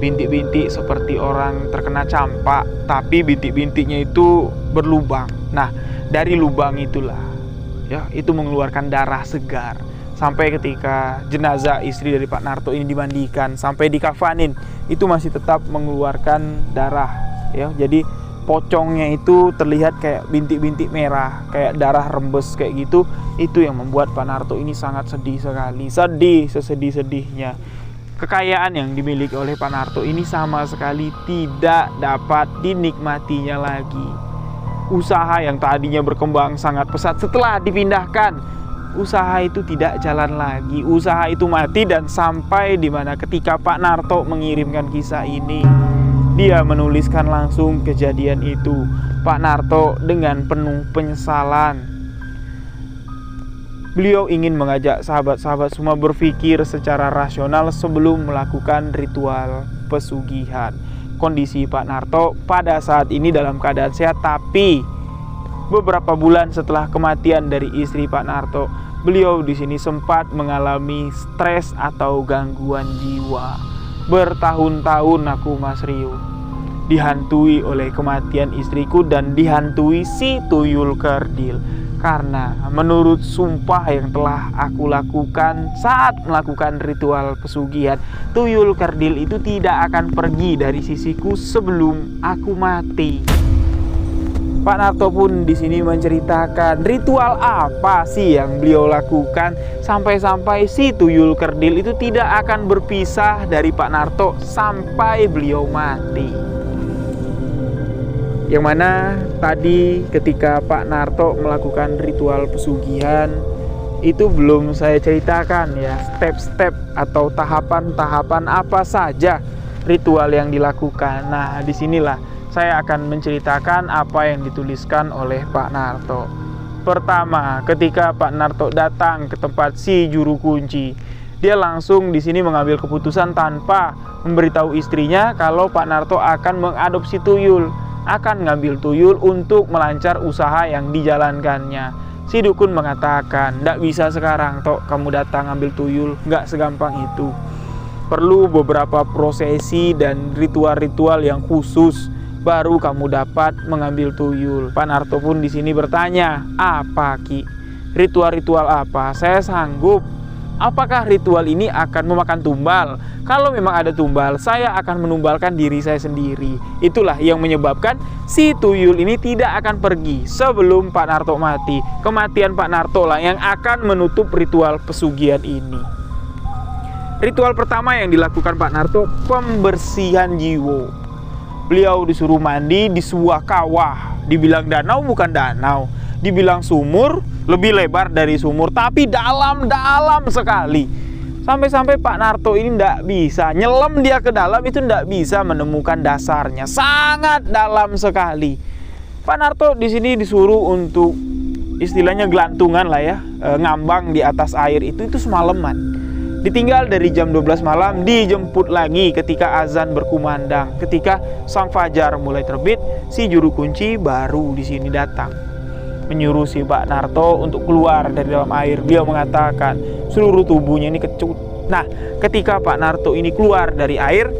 Bintik-bintik seperti orang terkena campak, tapi bintik-bintiknya itu berlubang. Nah, dari lubang itulah ya, itu mengeluarkan darah segar. Sampai ketika jenazah istri dari Pak Narto ini dimandikan, sampai dikafanin, itu masih tetap mengeluarkan darah ya. Jadi pocongnya itu terlihat kayak bintik-bintik merah, kayak darah rembes kayak gitu. Itu yang membuat Pak Narto ini sangat sedih sekali. Sedih sesedih-sedihnya. Kekayaan yang dimiliki oleh Pak Narto ini sama sekali tidak dapat dinikmatinya lagi. Usaha yang tadinya berkembang sangat pesat setelah dipindahkan, usaha itu tidak jalan lagi. Usaha itu mati, dan sampai dimana ketika Pak Narto mengirimkan kisah ini, dia menuliskan langsung kejadian itu. Pak Narto dengan penuh penyesalan, beliau ingin mengajak sahabat-sahabat semua berpikir secara rasional sebelum melakukan ritual pesugihan. Kondisi Pak Narto pada saat ini dalam keadaan sehat, tapi beberapa bulan setelah kematian dari istri Pak Narto, beliau di sini sempat mengalami stres atau gangguan jiwa. Bertahun-tahun aku, Mas Rio, dihantui oleh kematian istriku dan dihantui si tuyul kerdil. Karena menurut sumpah yang telah aku lakukan saat melakukan ritual pesugihan, tuyul kerdil itu tidak akan pergi dari sisiku sebelum aku mati. Pak Narto pun di sini menceritakan ritual apa sih yang beliau lakukan sampai-sampai si tuyul kerdil itu tidak akan berpisah dari Pak Narto sampai beliau mati. Yang mana tadi ketika Pak Narto melakukan ritual pesugihan itu belum saya ceritakan ya, step-step atau tahapan-tahapan apa saja ritual yang dilakukan. Nah, disinilah saya akan menceritakan apa yang dituliskan oleh Pak Narto. Pertama, ketika Pak Narto datang ke tempat si juru kunci, dia langsung di sini mengambil keputusan tanpa memberitahu istrinya kalau Pak Narto akan mengadopsi tuyul, akan ngambil tuyul untuk melancar usaha yang dijalankannya. Si dukun mengatakan, "Nggak bisa sekarang, Tok, kamu datang ambil tuyul, nggak segampang itu. Perlu beberapa prosesi dan ritual-ritual yang khusus, baru kamu dapat mengambil tuyul." Pak Narto pun di sini bertanya, "Apa, Ki? Ritual-ritual apa? Saya sanggup. Apakah ritual ini akan memakan tumbal? Kalau memang ada tumbal, saya akan menumbalkan diri saya sendiri." Itulah yang menyebabkan si tuyul ini tidak akan pergi sebelum Pak Narto mati. Kematian Pak Narto lah yang akan menutup ritual pesugihan ini. Ritual pertama yang dilakukan Pak Narto, pembersihan jiwa. Beliau disuruh mandi di sebuah kawah. Dibilang danau bukan danau, dibilang sumur lebih lebar dari sumur, tapi dalam-dalam sekali. Sampai-sampai Pak Narto ini tidak bisa nyelam dia ke dalam, itu tidak bisa menemukan dasarnya. Sangat dalam sekali. Pak Narto di sini disuruh untuk istilahnya gelantungan lah ya, ngambang di atas air itu semalaman. Ditinggal dari jam 12 malam, dijemput lagi ketika azan berkumandang. Ketika sang fajar mulai terbit, si juru kunci baru di sini datang, menyuruh si Pak Narto untuk keluar dari dalam air. Beliau mengatakan seluruh tubuhnya ini kecut. Nah, ketika Pak Narto ini keluar dari air,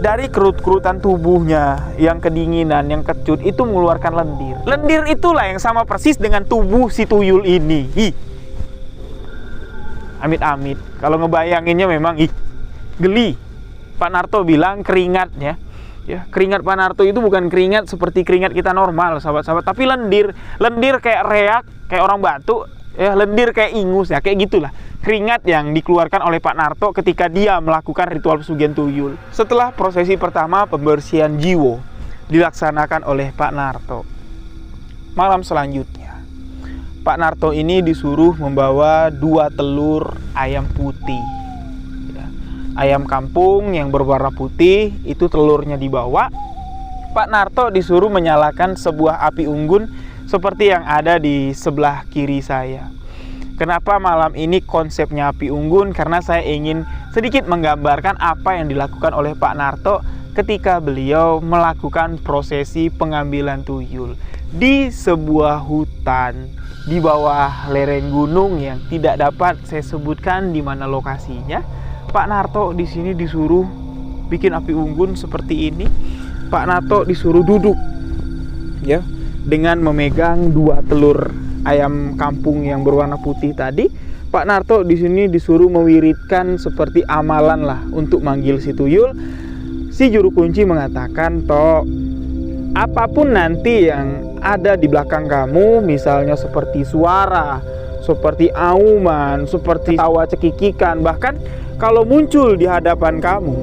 dari kerut-kerutan tubuhnya yang kedinginan, yang kecut, itu mengeluarkan lendir. Lendir itulah yang sama persis dengan tubuh si tuyul ini. Amit-amit. Kalau ngebayanginnya memang geli. Pak Narto bilang keringatnya, ya, keringat Pak Narto itu bukan keringat seperti keringat kita normal, sahabat-sahabat, tapi lendir. Lendir kayak reak, kayak orang batuk, ya, lendir kayak ingus, ya, kayak gitulah. Keringat yang dikeluarkan oleh Pak Narto ketika dia melakukan ritual pesugihan tuyul. Setelah prosesi pertama pembersihan jiwo dilaksanakan oleh Pak Narto, malam selanjutnya Pak Narto ini disuruh membawa 2 telur ayam putih, ya. Ayam kampung yang berwarna putih, itu telurnya dibawa. Pak Narto disuruh menyalakan sebuah api unggun seperti yang ada di sebelah kiri saya. Kenapa malam ini konsepnya api unggun? Karena saya ingin sedikit menggambarkan apa yang dilakukan oleh Pak Narto ketika beliau melakukan prosesi pengambilan tuyul di sebuah hutan di bawah lereng gunung yang tidak dapat saya sebutkan di mana lokasinya. Pak Narto di sini disuruh bikin api unggun seperti ini. Pak Narto disuruh duduk, ya, dengan memegang 2 telur ayam kampung yang berwarna putih tadi. Pak Narto di sini disuruh mewiridkan seperti amalan lah untuk manggil si tuyul. Si juru kunci mengatakan, "Tok, apapun nanti yang ada di belakang kamu, misalnya seperti suara, seperti auman, seperti tawa cekikikan, bahkan kalau muncul di hadapan kamu,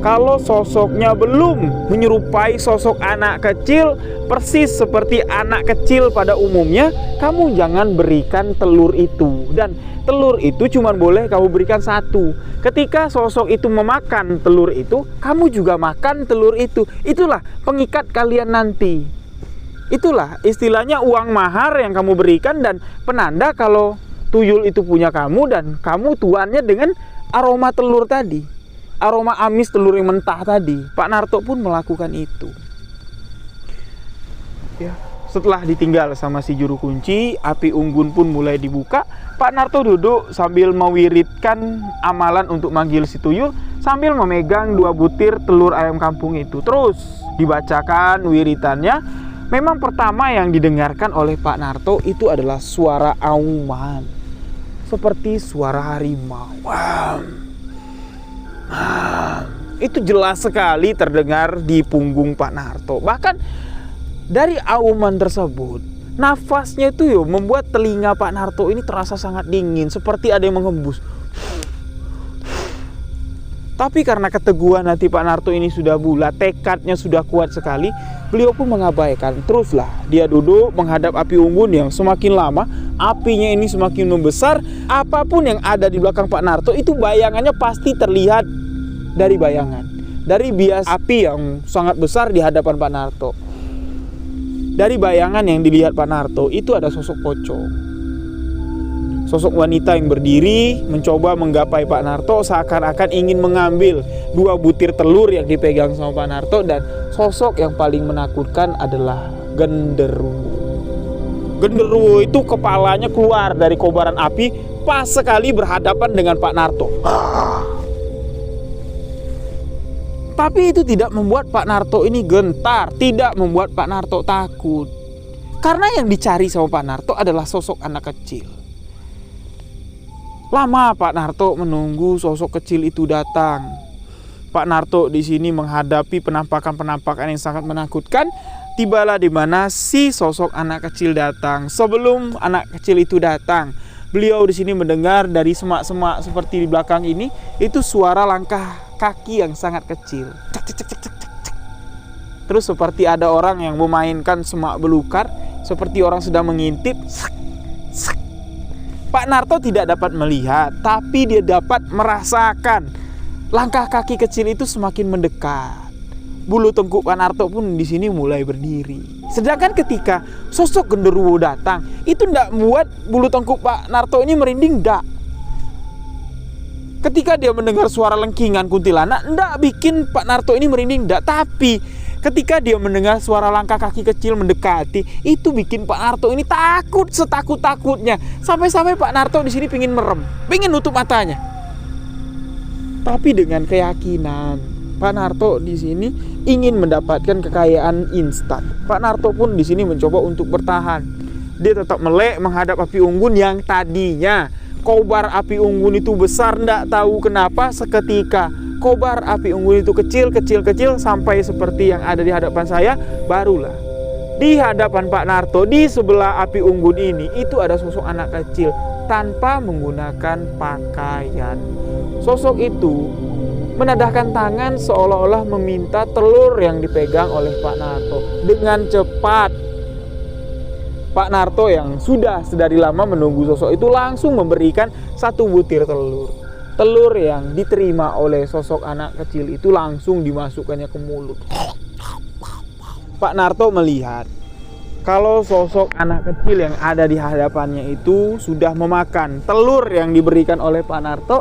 kalau sosoknya belum menyerupai sosok anak kecil, persis seperti anak kecil pada umumnya, kamu jangan berikan telur itu. Dan telur itu cuma boleh kamu berikan 1. Ketika sosok itu memakan telur itu, kamu juga makan telur itu. Itulah pengikat kalian nanti. Itulah istilahnya uang mahar yang kamu berikan dan penanda kalau tuyul itu punya kamu dan kamu tuannya dengan aroma telur tadi. Aroma amis telur yang mentah tadi." Pak Narto pun melakukan itu, ya. Setelah ditinggal sama si juru kunci, api unggun pun mulai dibuka. Pak Narto duduk sambil mewiridkan amalan untuk manggil si tuyul sambil memegang 2 butir telur ayam kampung itu. Terus dibacakan wiritannya. Memang pertama yang didengarkan oleh Pak Narto itu adalah suara auman, seperti suara harimau. Itu jelas sekali terdengar di punggung Pak Narto. Bahkan dari auman tersebut, nafasnya itu membuat telinga Pak Narto ini terasa sangat dingin, seperti ada yang menghembus. Tapi karena keteguhan hati Pak Narto ini sudah bulat, tekadnya sudah kuat sekali, beliau pun mengabaikan. Teruslah dia duduk menghadap api unggun yang semakin lama apinya ini semakin membesar. Apapun yang ada di belakang Pak Narto itu bayangannya pasti terlihat dari bayangan, dari bias api yang sangat besar di hadapan Pak Narto. Dari bayangan yang dilihat Pak Narto itu ada sosok pocong, sosok wanita yang berdiri mencoba menggapai Pak Narto seakan-akan ingin mengambil 2 butir telur yang dipegang sama Pak Narto. Dan sosok yang paling menakutkan adalah genderuwo. Genderuwo itu kepalanya keluar dari kobaran api pas sekali berhadapan dengan Pak Narto. Tapi itu tidak membuat Pak Narto ini gentar, tidak membuat Pak Narto takut. Karena yang dicari sama Pak Narto adalah sosok anak kecil. Lama Pak Narto menunggu sosok kecil itu datang. Pak Narto di sini menghadapi penampakan-penampakan yang sangat menakutkan. Tibalah di mana si sosok anak kecil datang. Sebelum anak kecil itu datang, beliau di sini mendengar dari semak-semak seperti di belakang ini, itu suara langkah kaki yang sangat kecil. Cek, cek, cek, cek, cek, cek. Terus seperti ada orang yang memainkan semak belukar, seperti orang sedang mengintip. Pak Narto tidak dapat melihat, tapi dia dapat merasakan langkah kaki kecil itu semakin mendekat. Bulu tengkuk Pak Narto pun di sini mulai berdiri. Sedangkan ketika sosok genderuwo datang, itu tidak membuat bulu tengkuk Pak Narto ini merinding, tidak. Ketika dia mendengar suara lengkingan kuntilanak, tidak bikin Pak Narto ini merinding, tidak. Tapi ketika dia mendengar suara langkah kaki kecil mendekati, itu bikin Pak Narto ini takut setakut-takutnya. Sampai-sampai Pak Narto di sini pingin merem, pingin nutup matanya. Tapi dengan keyakinan, Pak Narto di sini ingin mendapatkan kekayaan instan. Pak Narto pun di sini mencoba untuk bertahan. Dia tetap melek menghadap api unggun yang tadinya kobar api unggun itu besar, tidak tahu kenapa seketika kobar api unggun itu kecil sampai seperti yang ada di hadapan saya. Barulah di hadapan Pak Narto, di sebelah api unggun ini, itu ada sosok anak kecil tanpa menggunakan pakaian. Sosok itu menadahkan tangan seolah-olah meminta telur yang dipegang oleh Pak Narto. Dengan cepat Pak Narto yang sudah sedari lama menunggu sosok itu langsung memberikan satu butir telur. Telur yang diterima oleh sosok anak kecil itu langsung dimasukkannya ke mulut. Pak Narto melihat kalau sosok anak kecil yang ada di hadapannya itu sudah memakan telur yang diberikan oleh Pak Narto.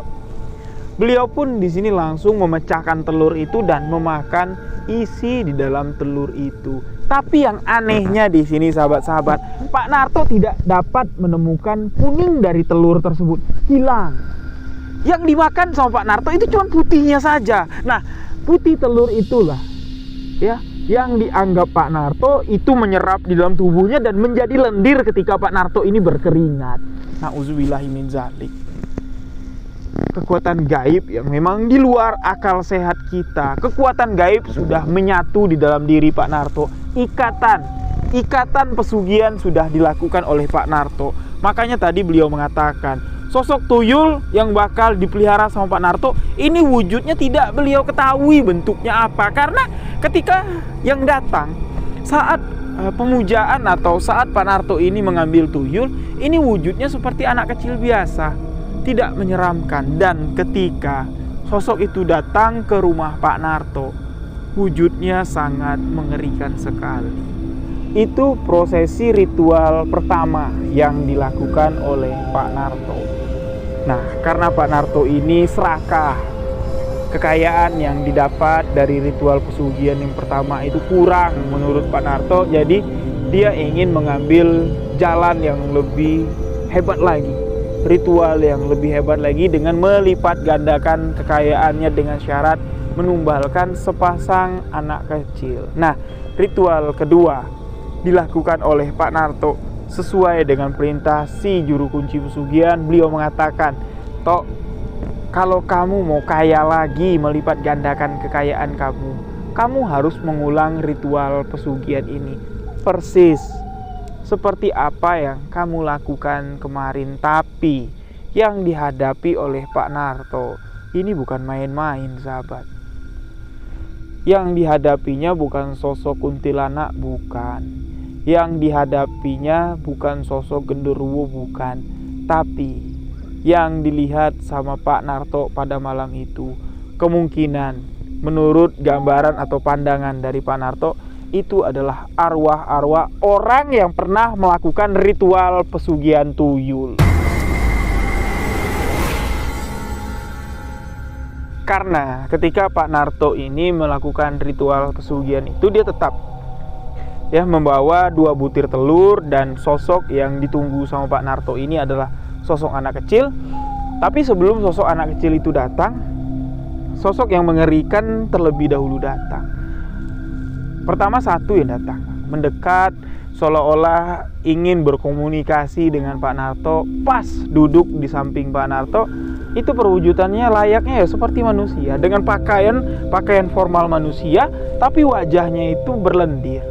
Beliau pun di sini langsung memecahkan telur itu dan memakan isi di dalam telur itu. Tapi yang anehnya di sini sahabat-sahabat, Pak Narto tidak dapat menemukan kuning dari telur tersebut, hilang. Yang dimakan sama Pak Narto itu cuma putihnya saja. Nah, putih telur itulah ya yang dianggap Pak Narto itu menyerap di dalam tubuhnya dan menjadi lendir ketika Pak Narto ini berkeringat. Nauzubillahi min zalik. Kekuatan gaib yang memang di luar akal sehat kita. Kekuatan gaib sudah menyatu di dalam diri Pak Narto. Ikatan pesugihan sudah dilakukan oleh Pak Narto. Makanya tadi beliau mengatakan, sosok tuyul yang bakal dipelihara sama Pak Narto ini wujudnya tidak beliau ketahui bentuknya apa. Karena ketika yang datang saat pemujaan atau saat Pak Narto ini mengambil tuyul, ini wujudnya seperti anak kecil biasa, tidak menyeramkan. Dan ketika sosok itu datang ke rumah Pak Narto, wujudnya sangat mengerikan sekali. Itu prosesi ritual pertama yang dilakukan oleh Pak Narto. Nah, karena Pak Narto ini serakah, kekayaan yang didapat dari ritual pesugihan yang pertama itu kurang menurut Pak Narto. Jadi dia ingin mengambil jalan yang lebih hebat lagi, ritual yang lebih hebat lagi dengan melipat gandakan kekayaannya dengan syarat menumbalkan sepasang anak kecil. Nah, ritual kedua dilakukan oleh Pak Narto sesuai dengan perintah si juru kunci pesugihan. Beliau mengatakan, "Tok, kalau kamu mau kaya lagi, melipat gandakan kekayaan kamu harus mengulang ritual pesugihan ini persis seperti apa yang kamu lakukan kemarin." Tapi yang dihadapi oleh Pak Narto ini bukan main-main, sahabat. Yang dihadapinya bukan sosok kuntilanak, bukan. Yang dihadapinya bukan sosok genderuwo, bukan. Tapi yang dilihat sama Pak Narto pada malam itu, kemungkinan menurut gambaran atau pandangan dari Pak Narto, itu adalah arwah-arwah orang yang pernah melakukan ritual pesugihan tuyul. Karena ketika Pak Narto ini melakukan ritual pesugihan itu, dia tetap membawa 2 butir telur, dan sosok yang ditunggu sama Pak Narto ini adalah sosok anak kecil. Tapi sebelum sosok anak kecil itu datang, sosok yang mengerikan terlebih dahulu datang. Pertama satu yang datang, mendekat seolah-olah ingin berkomunikasi dengan Pak Narto. Pas duduk di samping Pak Narto, itu perwujudannya layaknya ya seperti manusia, dengan pakaian formal manusia, tapi wajahnya itu berlendir.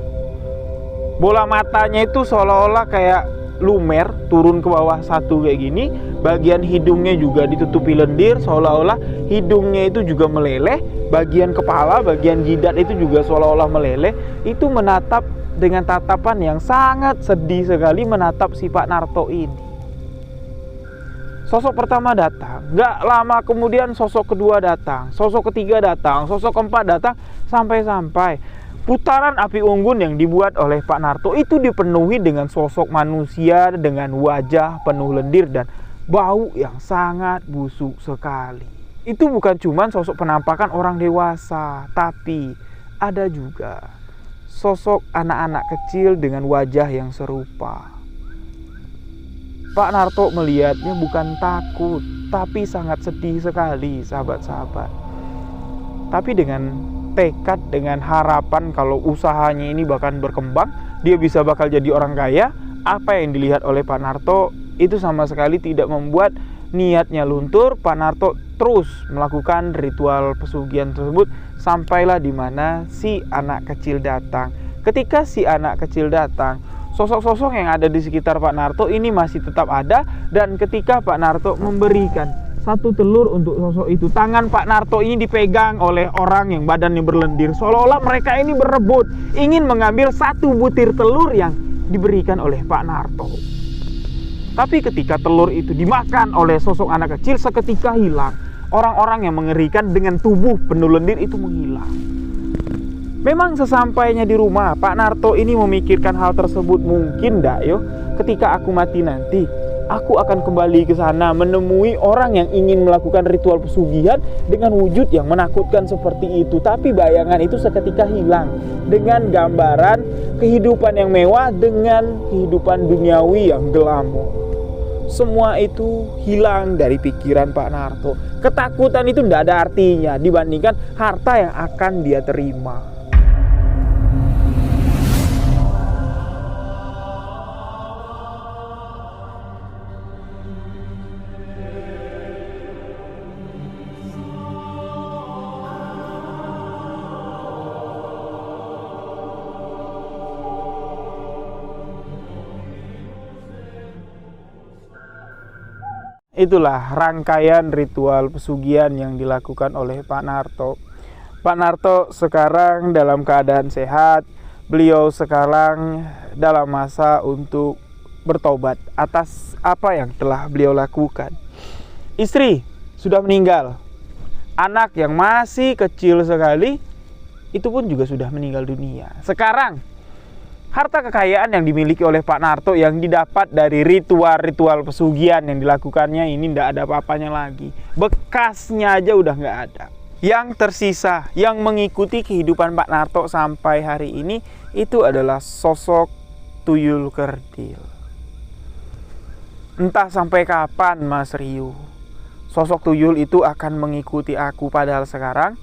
Bola matanya itu seolah-olah kayak lumer turun ke bawah satu kayak gini, bagian hidungnya juga ditutupi lendir, seolah-olah hidungnya itu juga meleleh, bagian kepala, bagian jidat itu juga seolah-olah meleleh. Itu menatap dengan tatapan yang sangat sedih sekali, menatap si Pak Narto ini. Sosok pertama datang, gak lama kemudian sosok kedua datang, sosok ketiga datang, sosok keempat datang, sampai-sampai putaran api unggun yang dibuat oleh Pak Narto itu dipenuhi dengan sosok manusia dengan wajah penuh lendir dan bau yang sangat busuk sekali. Itu bukan cuma sosok penampakan orang dewasa, tapi ada juga sosok anak-anak kecil dengan wajah yang serupa. Pak Narto melihatnya bukan takut, tapi sangat sedih sekali, sahabat-sahabat. Tapi dengan tekad, dengan harapan kalau usahanya ini bahkan berkembang, dia bisa bakal jadi orang kaya, apa yang dilihat oleh Pak Narto itu sama sekali tidak membuat niatnya luntur. Pak Narto terus melakukan ritual pesugihan tersebut sampailah di mana si anak kecil datang. Ketika si anak kecil datang, sosok-sosok yang ada di sekitar Pak Narto ini masih tetap ada, dan ketika Pak Narto memberikan satu telur untuk sosok itu, tangan Pak Narto ini dipegang oleh orang yang badannya berlendir, seolah-olah mereka ini berebut ingin mengambil satu butir telur yang diberikan oleh Pak Narto. Tapi ketika telur itu dimakan oleh sosok anak kecil, seketika hilang. Orang-orang yang mengerikan dengan tubuh penuh lendir itu menghilang. Memang sesampainya di rumah, Pak Narto ini memikirkan hal tersebut. Mungkin dak yo, ketika aku mati nanti, aku akan kembali ke sana menemui orang yang ingin melakukan ritual pesugihan dengan wujud yang menakutkan seperti itu. Tapi bayangan itu seketika hilang dengan gambaran kehidupan yang mewah dengan kehidupan duniawi yang glamor. Semua itu hilang dari pikiran Pak Narto. Ketakutan itu tidak ada artinya dibandingkan harta yang akan dia terima. Itulah rangkaian ritual pesugihan yang dilakukan oleh Pak Narto. Pak Narto sekarang dalam keadaan sehat. Beliau sekarang dalam masa untuk bertobat atas apa yang telah beliau lakukan. Istri sudah meninggal. Anak yang masih kecil sekali itu pun juga sudah meninggal dunia. Sekarang harta kekayaan yang dimiliki oleh Pak Narto yang didapat dari ritual-ritual pesugihan yang dilakukannya ini tidak ada apa-apanya lagi. Bekasnya aja udah nggak ada. Yang tersisa, yang mengikuti kehidupan Pak Narto sampai hari ini, itu adalah sosok tuyul kerdil. Entah sampai kapan, Mas Riu, sosok tuyul itu akan mengikuti aku. Padahal sekarang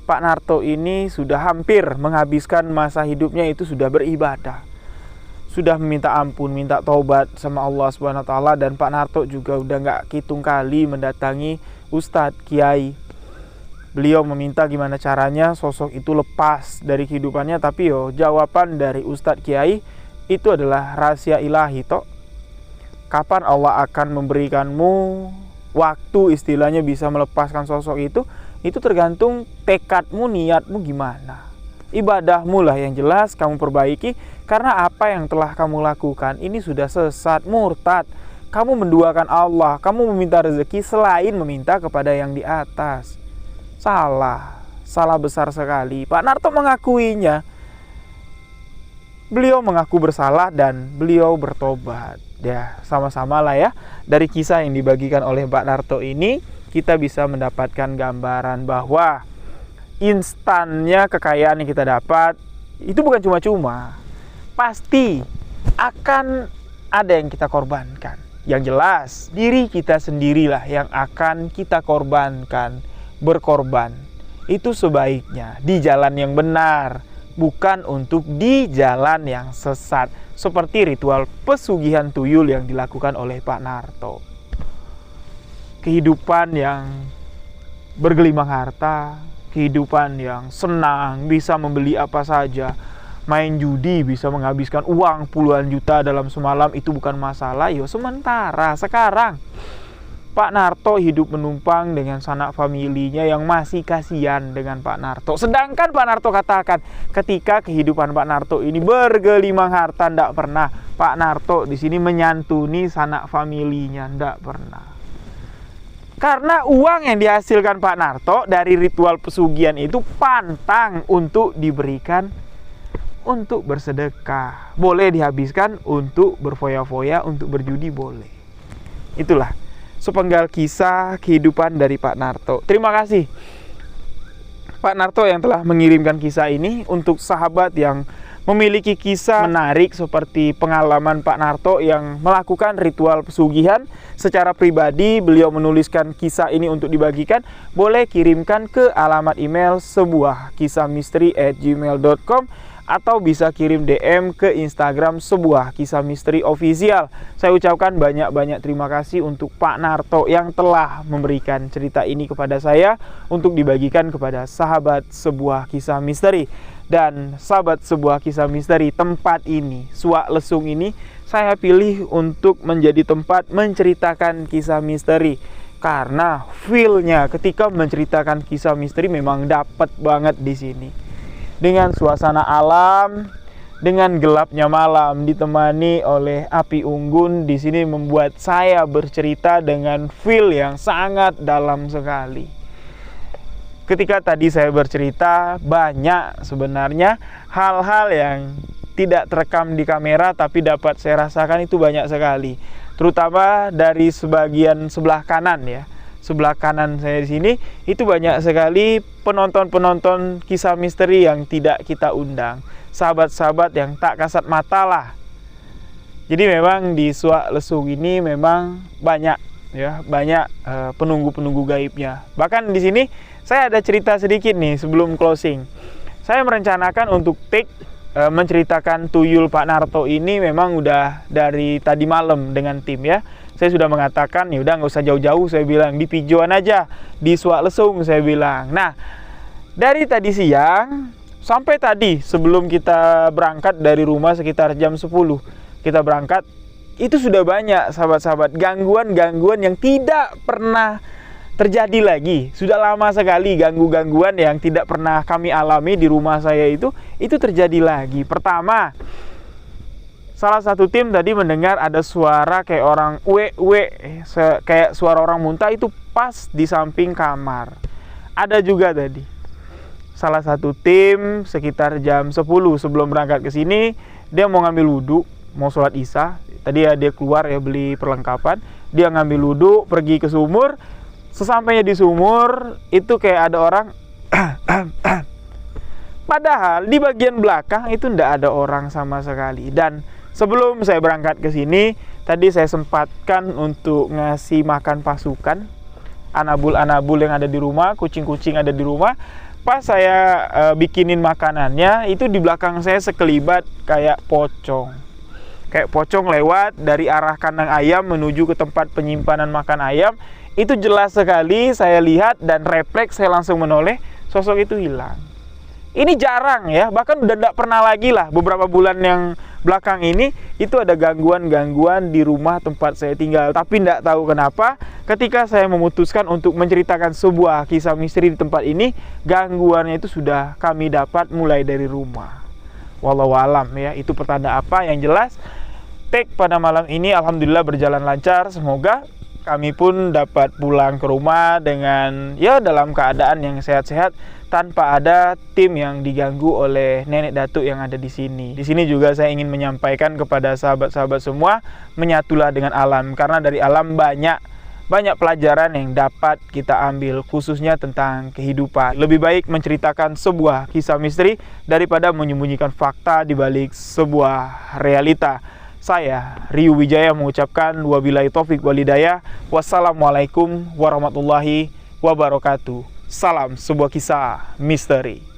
Pak Narto ini sudah hampir menghabiskan masa hidupnya itu sudah beribadah, sudah meminta ampun, minta taubat sama Allah SWT. Dan Pak Narto juga udah gak hitung kali mendatangi Ustadz Kiai. Beliau meminta gimana caranya sosok itu lepas dari kehidupannya. Tapi jawaban dari Ustadz Kiai itu adalah rahasia ilahi toh. Kapan Allah akan memberikanmu waktu istilahnya bisa melepaskan sosok itu tergantung tekadmu, niatmu gimana. Ibadahmu lah yang jelas kamu perbaiki, karena apa yang telah kamu lakukan ini sudah sesat, murtad. Kamu menduakan Allah, kamu meminta rezeki selain meminta kepada yang di atas. Salah besar sekali. Pak Narto mengakuinya. Beliau mengaku bersalah dan beliau bertobat. Ya, sama-sama lah ya. Dari kisah yang dibagikan oleh Pak Narto ini, kita bisa mendapatkan gambaran bahwa instannya kekayaan yang kita dapat itu bukan cuma-cuma. Pasti akan ada yang kita korbankan. Yang jelas, diri kita sendirilah yang akan kita korbankan. Berkorban itu sebaiknya di jalan yang benar, bukan untuk di jalan yang sesat, seperti ritual pesugihan tuyul yang dilakukan oleh Pak Narto. Kehidupan yang bergelimang harta, kehidupan yang senang, bisa membeli apa saja, main judi bisa menghabiskan uang puluhan juta dalam semalam, itu bukan masalah. Yo sementara. Sekarang Pak Narto hidup menumpang dengan sanak familinya yang masih kasihan dengan Pak Narto. Sedangkan Pak Narto katakan ketika kehidupan Pak Narto ini bergelimang harta, ndak pernah Pak Narto di sini menyantuni sanak familinya, ndak pernah. Karena uang yang dihasilkan Pak Narto dari ritual pesugihan itu pantang untuk diberikan untuk bersedekah. Boleh dihabiskan untuk berfoya-foya, untuk berjudi boleh. Itulah sepenggal kisah kehidupan dari Pak Narto. Terima kasih Pak Narto yang telah mengirimkan kisah ini. Untuk sahabat yang memiliki kisah menarik seperti pengalaman Pak Narto yang melakukan ritual pesugihan secara pribadi, beliau menuliskan kisah ini untuk dibagikan, boleh kirimkan ke alamat email sebuahkisahmisteri@gmail.com atau bisa kirim DM ke Instagram Sebuah Kisah Misteri Official. Saya ucapkan banyak-banyak terima kasih untuk Pak Narto yang telah memberikan cerita ini kepada saya untuk dibagikan kepada sahabat Sebuah Kisah Misteri. Dan sahabat Sebuah Kisah Misteri, tempat ini, Suak Lesung ini, saya pilih untuk menjadi tempat menceritakan kisah misteri. Karena feel-nya ketika menceritakan kisah misteri memang dapat banget di sini. Dengan suasana alam, dengan gelapnya malam ditemani oleh api unggun, di sini membuat saya bercerita dengan feel yang sangat dalam sekali. Ketika tadi saya bercerita, banyak sebenarnya hal-hal yang tidak terekam di kamera tapi dapat saya rasakan itu banyak sekali. Terutama dari sebagian sebelah kanan ya. Sebelah kanan saya di sini itu banyak sekali penonton-penonton kisah misteri yang tidak kita undang. Sahabat-sahabat yang tak kasat mata lah. Jadi memang di Suak Lesung ini memang banyak ya, banyak penunggu-penunggu gaibnya. Bahkan di sini saya ada cerita sedikit nih sebelum closing. Saya merencanakan untuk take menceritakan tuyul Pak Narto ini memang udah dari tadi malam dengan tim ya. Saya sudah mengatakan ya udah nggak usah jauh-jauh, saya bilang di Pijoan aja, di Suak Lesung saya bilang. Nah, dari tadi siang sampai tadi sebelum kita berangkat dari rumah sekitar jam 10 kita berangkat, itu sudah banyak sahabat-sahabat gangguan-gangguan yang tidak pernah terjadi lagi. Sudah lama sekali gangguan yang tidak pernah kami alami di rumah saya itu terjadi lagi. Pertama, salah satu tim tadi mendengar ada suara kayak orang kayak suara orang muntah itu pas di samping kamar. Ada juga tadi salah satu tim sekitar jam 10 sebelum berangkat ke sini, dia mau ngambil wudhu, mau sholat isya. Tadi ya dia keluar ya beli perlengkapan, dia ngambil wudhu, pergi ke sumur. Sesampainya di sumur itu kayak ada orang padahal di bagian belakang itu ndak ada orang sama sekali. Dan sebelum saya berangkat ke sini, tadi saya sempatkan untuk ngasih makan pasukan, anabul-anabul yang ada di rumah, kucing-kucing ada di rumah. Pas saya bikinin makanannya, itu di belakang saya sekelibat kayak pocong. Kayak pocong lewat dari arah kandang ayam menuju ke tempat penyimpanan makan ayam. Itu jelas sekali saya lihat dan refleks saya langsung menoleh, sosok itu hilang. Ini jarang ya, bahkan udah tidak pernah lagi lah beberapa bulan yang belakang ini itu ada gangguan-gangguan di rumah tempat saya tinggal. Tapi tidak tahu kenapa ketika saya memutuskan untuk menceritakan sebuah kisah misteri di tempat ini, gangguannya itu sudah kami dapat mulai dari rumah. Wallahu alam ya, itu pertanda apa yang jelas. Take pada malam ini alhamdulillah berjalan lancar, semoga kami pun dapat pulang ke rumah dengan ya dalam keadaan yang sehat-sehat tanpa ada tim yang diganggu oleh nenek datuk yang ada di sini. Di sini juga saya ingin menyampaikan kepada sahabat-sahabat semua, menyatulah dengan alam karena dari alam banyak pelajaran yang dapat kita ambil khususnya tentang kehidupan. Lebih baik menceritakan sebuah kisah misteri daripada menyembunyikan fakta di balik sebuah realita. Saya Riu Wijaya mengucapkan wabillahi taufik walhidayah. Wassalamualaikum warahmatullahi wabarakatuh. Salam sebuah kisah misteri.